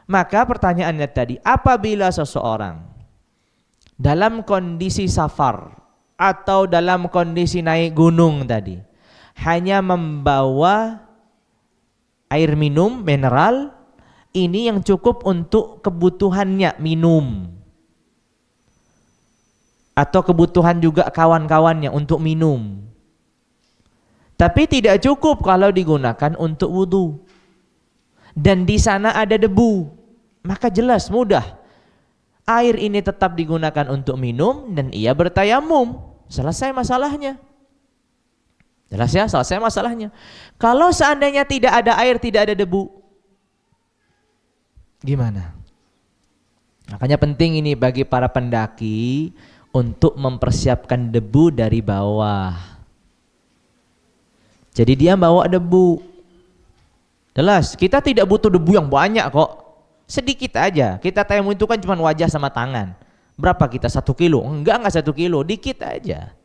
Maka pertanyaannya tadi, apabila seseorang dalam kondisi safar atau dalam kondisi naik gunung tadi hanya membawa air minum mineral, ini yang cukup untuk kebutuhannya minum, atau kebutuhan juga kawan-kawannya untuk minum, tapi tidak cukup kalau digunakan untuk wudu, dan di sana ada debu, maka jelas mudah, air ini tetap digunakan untuk minum dan ia bertayamum, selesai masalahnya. Jelas ya, selesai masalahnya. Kalau seandainya tidak ada air, tidak ada debu, gimana? Makanya penting ini bagi para pendaki untuk mempersiapkan debu dari bawah. Jadi dia bawa debu. Jelas, kita tidak butuh debu yang banyak kok. Sedikit aja. Kita tayamum itu kan cuma wajah sama tangan. Berapa kita? 1 kilo? Enggak 1 kilo, dikit aja.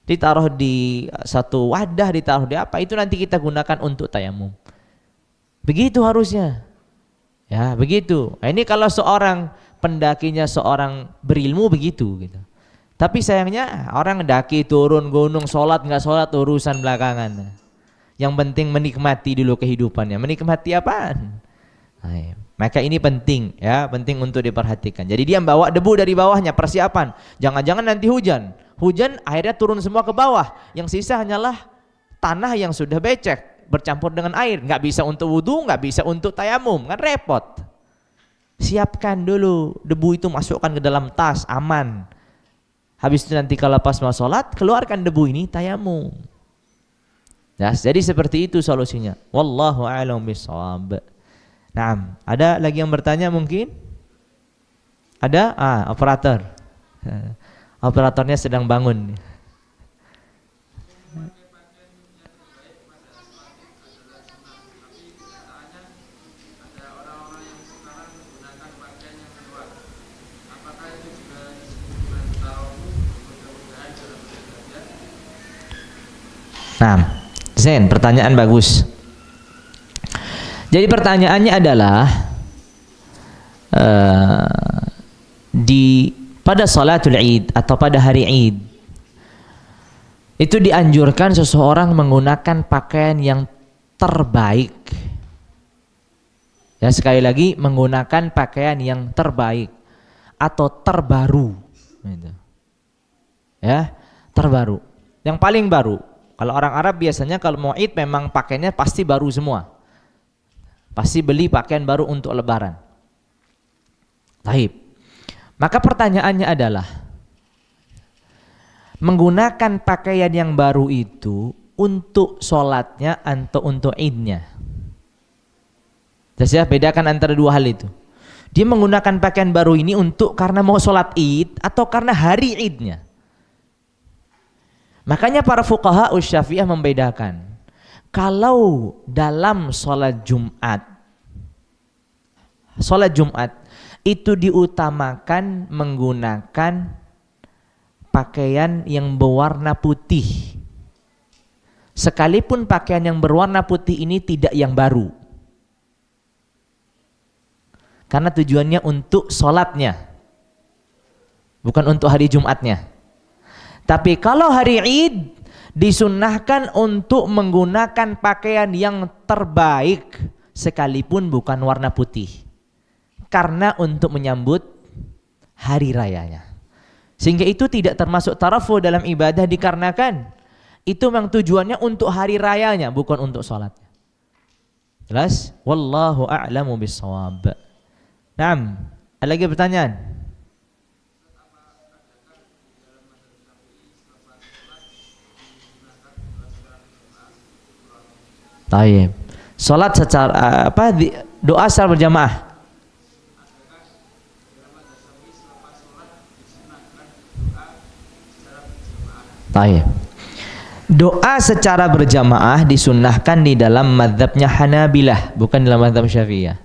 Ditaruh di satu wadah, ditaruh di apa, itu nanti kita gunakan untuk tayamum. Begitu harusnya. Ya, begitu. Nah, ini kalau seorang pendakinya seorang berilmu begitu gitu. Tapi sayangnya orang daki turun gunung, sholat nggak sholat urusan belakangan. Yang penting menikmati dulu kehidupannya. Menikmati apaan? Nah, maka ini penting ya, penting untuk diperhatikan. Jadi dia bawa debu dari bawahnya, persiapan. Jangan-jangan nanti hujan akhirnya turun semua ke bawah, yang sisa hanyalah tanah yang sudah becek, bercampur dengan air, nggak bisa untuk wudu, nggak bisa untuk tayamum, kan repot. Siapkan dulu debu itu, masukkan ke dalam tas, aman. Habis itu nanti kalau pas mau sholat, keluarkan debu ini, tayamum. Ya, jadi seperti itu solusinya. Wallahu a'lam bishawab. Nah, ada lagi yang bertanya mungkin? Ada? Operator. Operatornya sedang bangun. Nah, Zen, pertanyaan bagus. Jadi pertanyaannya adalah pada salatul Id atau pada hari Id itu dianjurkan seseorang menggunakan pakaian yang terbaik. Ya, sekali lagi, menggunakan pakaian yang terbaik atau terbaru. Gitu. Ya, terbaru. Yang paling baru. Kalau orang Arab biasanya kalau mau Id memang pakaiannya pasti baru semua. Pasti beli pakaian baru untuk lebaran. Taib. Maka pertanyaannya adalah, menggunakan pakaian yang baru itu untuk sholatnya atau untuk Idnya? Jadi bedakan antara dua hal itu. Dia menggunakan pakaian baru ini untuk karena mau sholat Id atau karena hari Idnya. Makanya para fuqaha Syafi'iyah membedakan. Kalau dalam sholat Jumat itu diutamakan menggunakan pakaian yang berwarna putih. Sekalipun pakaian yang berwarna putih ini tidak yang baru. Karena tujuannya untuk sholatnya, bukan untuk hari Jumatnya. Tapi kalau hari Id disunnahkan untuk menggunakan pakaian yang terbaik sekalipun bukan warna putih. Karena untuk menyambut hari rayanya. Sehingga itu tidak termasuk tarafu dalam ibadah dikarenakan itu memang tujuannya untuk hari rayanya, bukan untuk sholatnya. Jelas? Wallahu a'lamu bishawab. Naam, ada lagi pertanyaan? Taib. Salat secara doa secara berjamaah. Taib. Doa secara berjamaah disunnahkan di dalam mazhabnya Hanabilah, bukan dalam mazhab Syafi'iyah.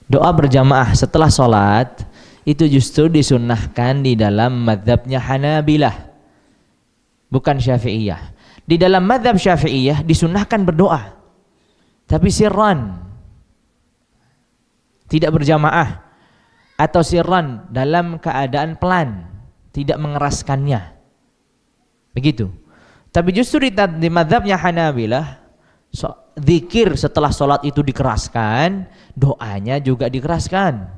Doa berjamaah setelah salat itu justru disunnahkan di dalam mazhabnya Hanabilah, bukan Syafi'iyah. Di dalam mazhab Syafi'iyah disunnahkan berdoa, tapi sirran, tidak berjamaah, atau sirran dalam keadaan pelan, tidak mengeraskannya. Begitu. Tapi justru di mazhabnya Hanabilah, zikir setelah sholat itu dikeraskan, doanya juga dikeraskan.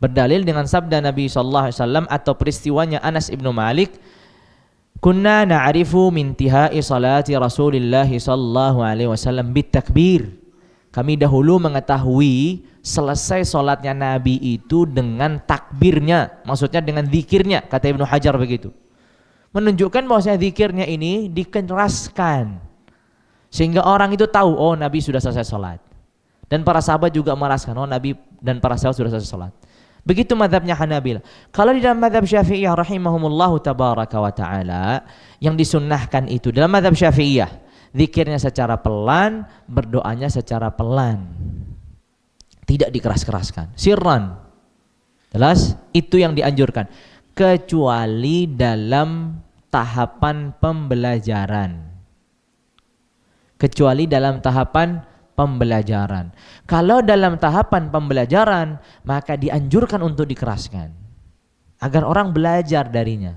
Berdalil dengan sabda Nabi SAW atau peristiwanya Anas ibnu Malik, kunna na'rifu min tihai salati Rasulillah sallallahu alaihi wasallam bitakbir. Kami dahulu mengetahui selesai salatnya Nabi itu dengan takbirnya, maksudnya dengan zikirnya, kata Ibnu Hajar begitu. Menunjukkan bahwasanya zikirnya ini dikeraskan sehingga orang itu tahu, oh Nabi sudah selesai salat. Dan para sahabat juga merasakan, oh Nabi dan para sahabat sudah selesai salat. Begitu mazhabnya Hanabilah. Kalau di dalam mazhab Syafi'iyah rahimahumullahu tabaraka wa ta'ala, yang disunnahkan itu dalam mazhab Syafi'iyah, zikirnya secara pelan, berdoanya secara pelan, tidak dikeras-keraskan, sirran. Jelas? Itu yang dianjurkan, kecuali dalam tahapan pembelajaran. Kecuali dalam tahapan pembelajaran. Kalau dalam tahapan pembelajaran, maka dianjurkan untuk dikeraskan agar orang belajar darinya.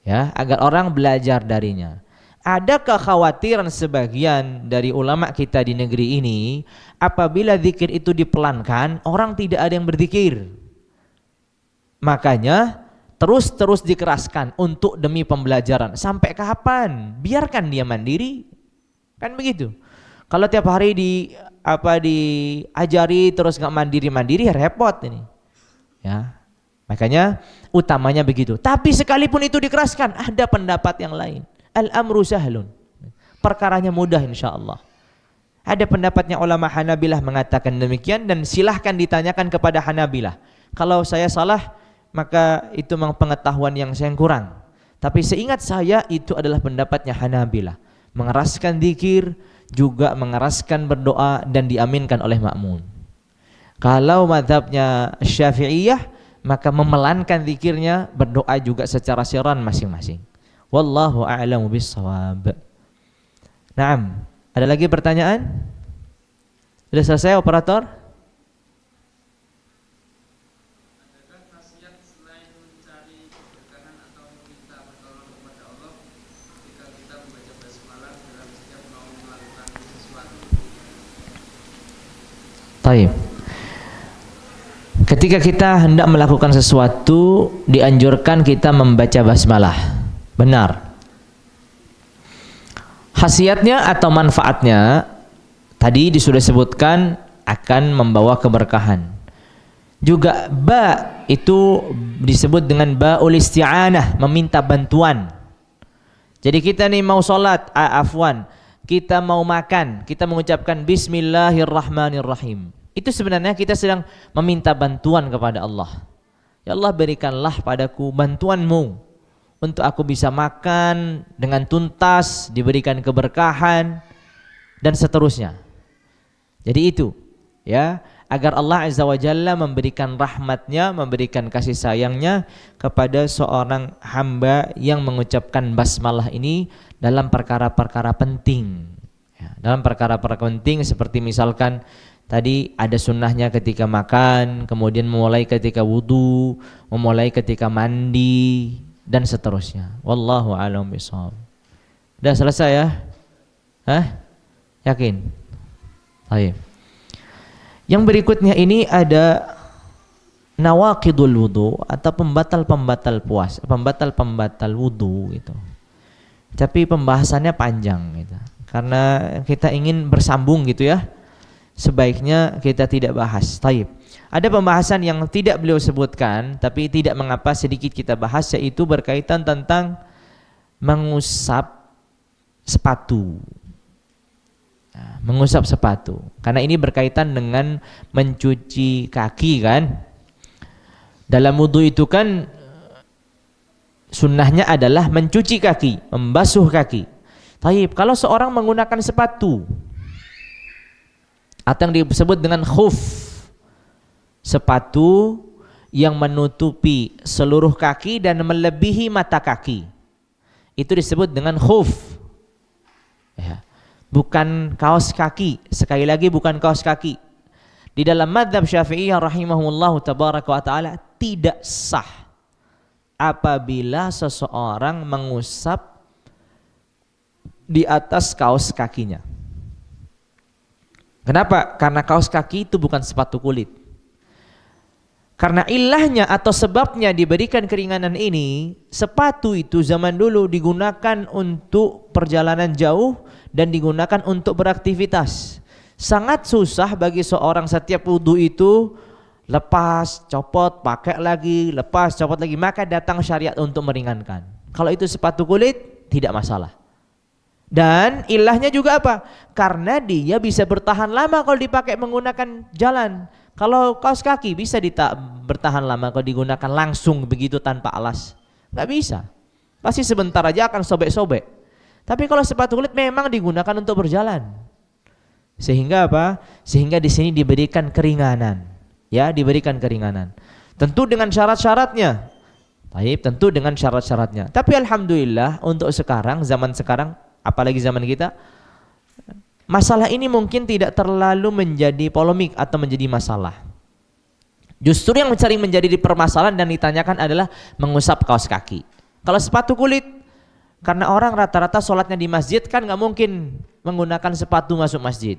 Ya, agar orang belajar darinya. Ada kekhawatiran sebagian dari ulama kita di negeri ini, apabila zikir itu dipelankan, orang tidak ada yang berzikir. Makanya terus dikeraskan untuk demi pembelajaran. Sampai kapan? Biarkan dia mandiri. Kan begitu. Kalau tiap hari diajari terus nggak mandiri ya repot ini. Ya. Makanya utamanya begitu. Tapi sekalipun itu dikeraskan, ada pendapat yang lain. Al-amru sahlun. Perkaranya mudah insyaallah. Ada pendapatnya ulama Hanabilah mengatakan demikian, dan silahkan ditanyakan kepada Hanabilah. Kalau saya salah, maka itu memang pengetahuan yang saya kurang. Tapi seingat saya itu adalah pendapatnya Hanabilah. Mengeraskan zikir, juga mengeraskan berdoa dan diaminkan oleh makmum. Kalau mazhabnya Syafi'iyah, maka memelankan zikirnya, berdoa juga secara sirran masing-masing. Wallahu a'lamu bissawab. Naam. Ada lagi pertanyaan? Sudah selesai operator? Adakah khasiat selain mencari keberkahan atau meminta pertolongan kepada Allah ketika kita membaca basmalah dalam setiap mau melakukan sesuatu? Baik. Ketika kita hendak melakukan sesuatu, dianjurkan kita membaca basmalah. Benar. Khasiatnya atau manfaatnya tadi sudah disebutkan akan membawa keberkahan. Juga ba itu disebut dengan baul isti'anah, meminta bantuan. Jadi kita nih mau sholat, kita mau makan, kita mengucapkan Bismillahirrahmanirrahim. Itu sebenarnya kita sedang meminta bantuan kepada Allah. Ya Allah, berikanlah padaku bantuanmu untuk aku bisa makan dengan tuntas, diberikan keberkahan dan seterusnya. Jadi itu, ya, agar Allah Azza wa Jalla memberikan rahmatnya, memberikan kasih sayangnya kepada seorang hamba yang mengucapkan basmalah ini dalam perkara-perkara penting. Ya, dalam perkara-perkara penting seperti misalkan tadi ada sunnahnya ketika makan, kemudian memulai ketika wudu, memulai ketika mandi, dan seterusnya. Wallahu a'lam bishawab. Sudah selesai ya? Yakin? Baik. Yang berikutnya ini ada nawaqidul wudu atau pembatal-pembatal puasa, pembatal-pembatal wudu gitu. Tapi pembahasannya panjang gitu. Karena kita ingin bersambung gitu ya. Sebaiknya kita tidak bahas. Baik. Ada pembahasan yang tidak beliau sebutkan, tapi tidak mengapa sedikit kita bahas, yaitu berkaitan tentang mengusap sepatu. Nah, mengusap sepatu. Karena ini berkaitan dengan mencuci kaki kan. Dalam wudu itu kan sunnahnya adalah mencuci kaki, membasuh kaki. Taib, kalau seorang menggunakan sepatu atau yang disebut dengan khuf, sepatu yang menutupi seluruh kaki dan melebihi mata kaki, itu disebut dengan khuf ya. Bukan kaos kaki. Sekali lagi bukan kaos kaki. Di dalam mazhab Syafi'iyah rahimahullahu tabaraka wa ta'ala, tidak sah apabila seseorang mengusap di atas kaos kakinya. Kenapa? Karena kaos kaki itu bukan sepatu kulit. Karena ilahnya atau sebabnya diberikan keringanan ini, sepatu itu zaman dulu digunakan untuk perjalanan jauh dan digunakan untuk beraktivitas. Sangat susah bagi seorang setiap wudu itu lepas, copot, pakai lagi, lepas, copot lagi. Maka datang syariat untuk meringankan. Kalau itu sepatu kulit, tidak masalah. Dan ilahnya juga apa? Karena dia bisa bertahan lama kalau dipakai menggunakan jalan. Kalau kaos kaki bisa bertahan lama kalau digunakan langsung begitu tanpa alas. Nggak bisa. Pasti sebentar aja akan sobek-sobek. Tapi kalau sepatu kulit memang digunakan untuk berjalan. Sehingga apa? Sehingga di sini diberikan keringanan. Ya, diberikan keringanan. Tentu dengan syarat-syaratnya. Baik, tentu dengan syarat-syaratnya. Tapi alhamdulillah untuk sekarang, zaman sekarang, apalagi zaman kita, masalah ini mungkin tidak terlalu menjadi polemik atau menjadi masalah. Justru yang sering menjadi permasalahan dan ditanyakan adalah mengusap kaos kaki. Kalau sepatu kulit, karena orang rata-rata sholatnya di masjid kan nggak mungkin menggunakan sepatu masuk masjid.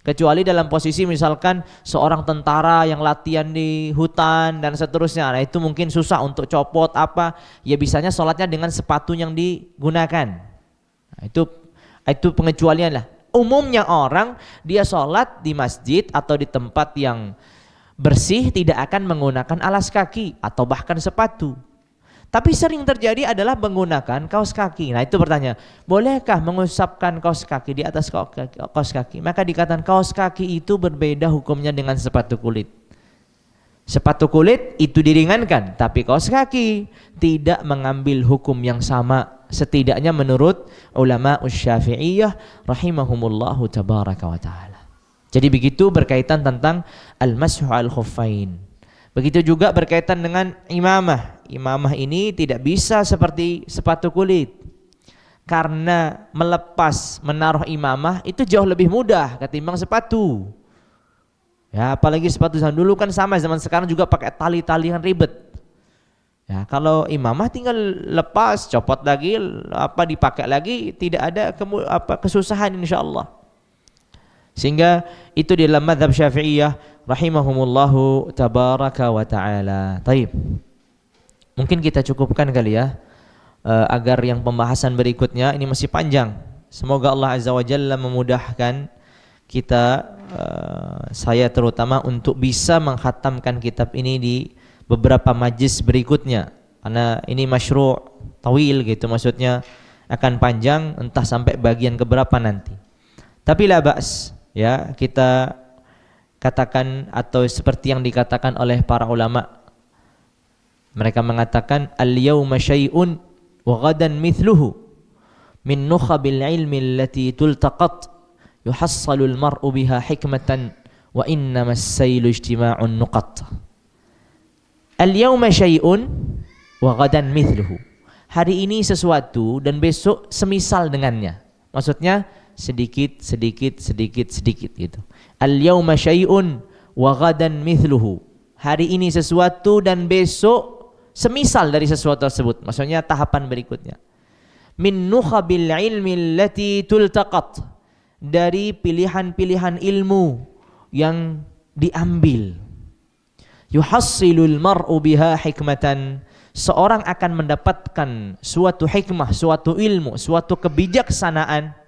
Kecuali dalam posisi misalkan seorang tentara yang latihan di hutan dan seterusnya. Nah itu mungkin susah untuk copot apa. Ya bisanya sholatnya dengan sepatu yang digunakan. Nah, itu pengecualian lah. Umumnya orang dia sholat di masjid atau di tempat yang bersih tidak akan menggunakan alas kaki atau bahkan sepatu. Tapi sering terjadi adalah menggunakan kaos kaki. Nah itu pertanyaan, bolehkah mengusapkan kaos kaki di atas kaos kaki? Maka dikatakan kaos kaki itu berbeda hukumnya dengan sepatu kulit. Sepatu kulit itu diringankan, tapi kaos kaki tidak mengambil hukum yang sama. Setidaknya menurut ulama Syafi'iyah rahimahumullahu tabaraka wa ta'ala. Jadi begitu berkaitan tentang al-mashu al-khuffain. Begitu juga berkaitan dengan imamah. Imamah ini tidak bisa seperti sepatu kulit. Karena melepas, menaruh imamah itu jauh lebih mudah ketimbang sepatu. Ya, apalagi sepatu zaman dulu kan sama, zaman sekarang juga pakai tali-talian ribet. Ya, kalau imamah tinggal lepas, copot lagi, apa dipakai lagi, tidak ada kesusahan insyaallah. Sehingga itu di dalam mazhab Syafi'iyah rahimahumullahu tabaraka wa ta'ala. Taib. Mungkin kita cukupkan kali ya, agar yang pembahasan berikutnya ini masih panjang. Semoga Allah Azza wa Jalla memudahkan kita, saya terutama, untuk bisa mengkhatamkan kitab ini di beberapa majlis berikutnya. Karena ini masyru' tawil gitu, maksudnya akan panjang entah sampai bagian keberapa nanti. Tapi la ba's, ya, kita katakan atau seperti yang dikatakan oleh para ulama. Mereka mengatakan al-yawma syai'un wa ghadan mithluhu min nukhabil ilmi allati tultaqat yuhassalul mar'u biha hikmatan wa innamas sailu ijtima'un nuqat. Al-yawma syai'un wa ghadan mithluhu. Hari ini sesuatu dan besok semisal dengannya. Maksudnya sedikit gitu. Al-yawma syai'un wa ghadan mithluhu. Hari ini sesuatu dan besok semisal dari sesuatu tersebut. Maksudnya tahapan berikutnya. Min nukhabil ilmi allati tultaqat. Dari pilihan-pilihan ilmu yang diambil. Yuhassilul mar'u biha hikmatan. Seorang akan mendapatkan suatu hikmah, suatu ilmu, suatu kebijaksanaan.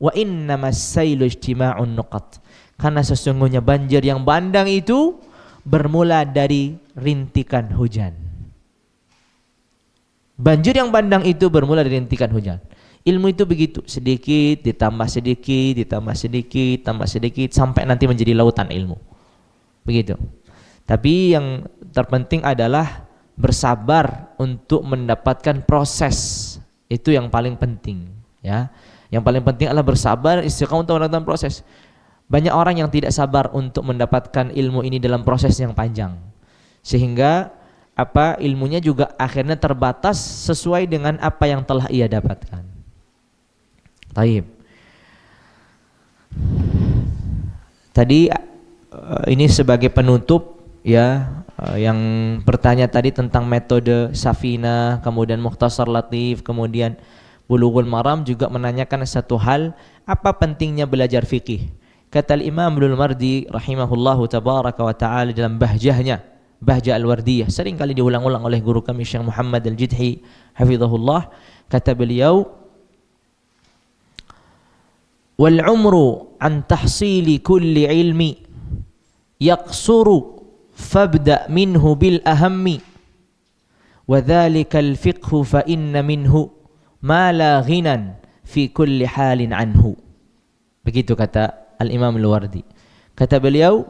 Wa innamas sailu ijtima'un nuqat. Karena sesungguhnya banjir yang bandang itu bermula dari rintikan hujan. Banjir yang bandang itu bermula dari rintikan hujan. Ilmu itu begitu, sedikit ditambah sedikit, ditambah sedikit, tambah sedikit, sampai nanti menjadi lautan ilmu. Begitu. Tapi yang terpenting adalah bersabar untuk mendapatkan proses. Itu yang paling penting, ya. Yang paling penting adalah bersabar, istiqamah untuk mendapatkan proses. Banyak orang yang tidak sabar untuk mendapatkan ilmu ini dalam proses yang panjang. Sehingga ilmunya juga akhirnya terbatas sesuai dengan apa yang telah ia dapatkan. Taib. Tadi ini sebagai penutup ya, yang bertanya tadi tentang metode Safina, kemudian Mukhtasar Latif, kemudian Bulughul Maram juga menanyakan satu hal, apa pentingnya belajar fikih? Kata Imam Ibnul Mardi rahimahullahu tabaraka wa ta'ala dalam bahjahnya, Bahja Al-Wardiyah, sering kali diulang-ulang oleh guru kami Syekh Muhammad Al-Jidhi hafizahullah. Kata beliau, wal umru an tahsili kulli ilmi yaqsuru fabda minhu bil ahammi wa dhalika al-fiqhu fa inna minhu ma la ghinan fi kulli halin anhu. Begitu kata Al-Imam Al-Wardi. Kata beliau,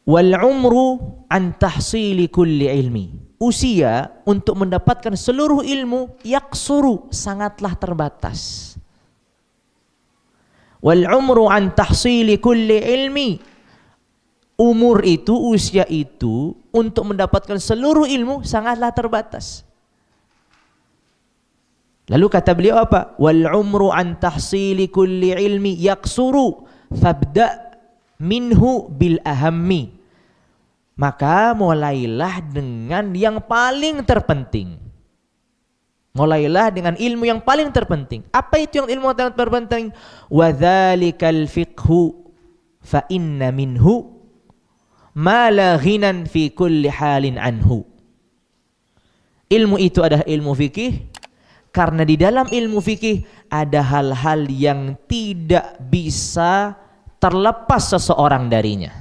wal umru an tahsili kulli ilmi. Usia untuk mendapatkan seluruh ilmu yaqsuru, sangatlah terbatas. Wal umru an tahsili kulli ilmi. Umur itu, usia itu untuk mendapatkan seluruh ilmu sangatlah terbatas. Lalu kata beliau apa? Wal umru an tahsili kulli ilmi yaqsuru fabda minhu bil ahammi. Maka mulailah dengan yang paling terpenting. Mulailah dengan ilmu yang paling terpenting. Apa itu yang ilmu yang terpenting? Wa dzalikal fiqhu fa inna minhu ma la ghinan fi kulli halin anhu. Ilmu itu adalah ilmu fikih, karena di dalam ilmu fikih ada hal-hal yang tidak bisa terlepas seseorang darinya.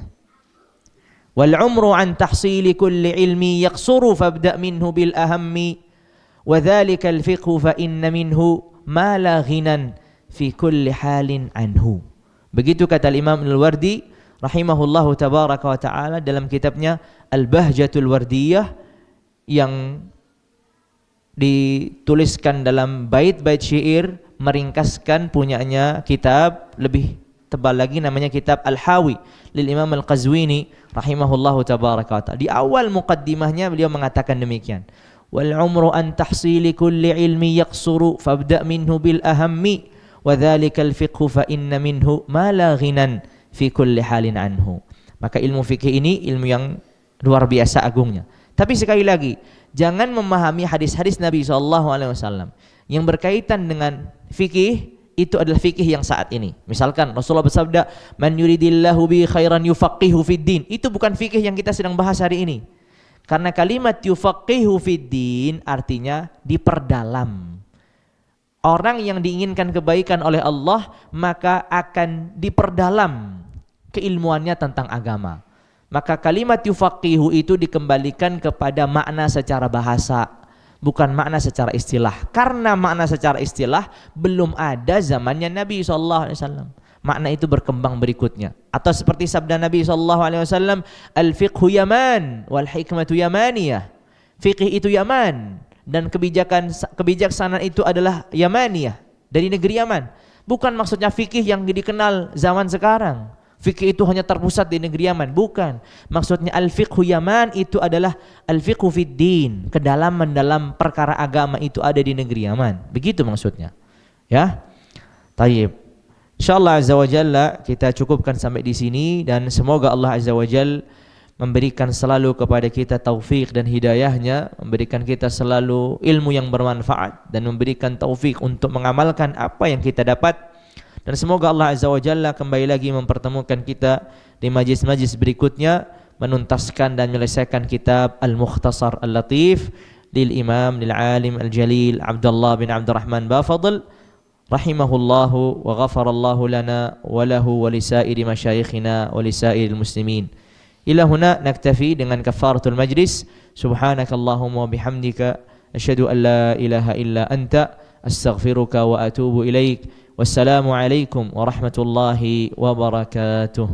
Wal umru an tahsili kulli ilmi yaqsuru fabda' minhu bil ahammi wa dhalikal fiqhu fa inna minhu ma la ghinan fi kulli halin anhu. Begitu kata Imam Al-Wardi rahimahullahu tabaraka wa taala dalam kitabnya Al-Bahjatul Wardiyah, yang dituliskan dalam bait-bait syair, meringkaskan punyanya kitab lebih tebal lagi, namanya kitab Al-Hawi lil Imam Al-Qazwini rahimahullahu tabaraka wa ta'ala. Di awal muqaddimahnya beliau mengatakan demikian, wal umru an tahsili kulli ilmi yaqsuru fabda' minhu bil ahammi wa dhalikal fiqhu fa inna minhu ma la ghinan fi kulli halin anhu. Maka ilmu fikih ini ilmu yang luar biasa agungnya. Tapi sekali lagi, jangan memahami hadis-hadis Nabi SAW yang berkaitan dengan fikih itu adalah fikih yang saat ini. Misalkan Rasulullah bersabda, "Man yuridillahu bi khairan yufaqihu fid din." Itu bukan fikih yang kita sedang bahas hari ini. Karena kalimat yufaqihu fid din artinya diperdalam. Orang yang diinginkan kebaikan oleh Allah maka akan diperdalam keilmuannya tentang agama. Maka kalimat yufaqihu itu dikembalikan kepada makna secara bahasa, bukan makna secara istilah. Karena makna secara istilah belum ada zamannya Nabi SAW. Makna itu berkembang berikutnya. Atau seperti sabda Nabi SAW, al-fiqhu yaman wal hikmatu yamaniyah. Fiqih itu Yaman dan kebijaksanaan itu adalah Yamaniyah, dari negeri Yaman. Bukan maksudnya fikih yang dikenal zaman sekarang. Fikih itu hanya terpusat di negeri Yaman, bukan. Maksudnya al-fiqhu Yaman itu adalah al-fiqhu fid din, kedalaman dalam perkara agama itu ada di negeri Yaman. Begitu maksudnya. Ya. Tayyib. Insyaallah azza wa jalla kita cukupkan sampai di sini, dan semoga Allah azza wa jalla memberikan selalu kepada kita taufik dan hidayahnya, memberikan kita selalu ilmu yang bermanfaat dan memberikan taufik untuk mengamalkan apa yang kita dapat. Dan semoga Allah Azza wa Jalla kembali lagi mempertemukan kita di majlis-majlis berikutnya, menuntaskan dan menyelesaikan kitab Al-Mukhtasar Al-Latif lil Imam lil Alim Al-Jalil Abdullah bin Abdurrahman Bafadl rahimahullahu wa ghafarallahu lana wa lahu wa lisairi masyayikhina wa lisairil muslimin. Ila huna naktafi dengan kafaratul majlis. Subhanakallahumma wa bihamdika asyhadu an la ilaha illa anta astaghfiruka wa atubu ilaik. Wassalamu alaikum warahmatullahi wabarakatuh.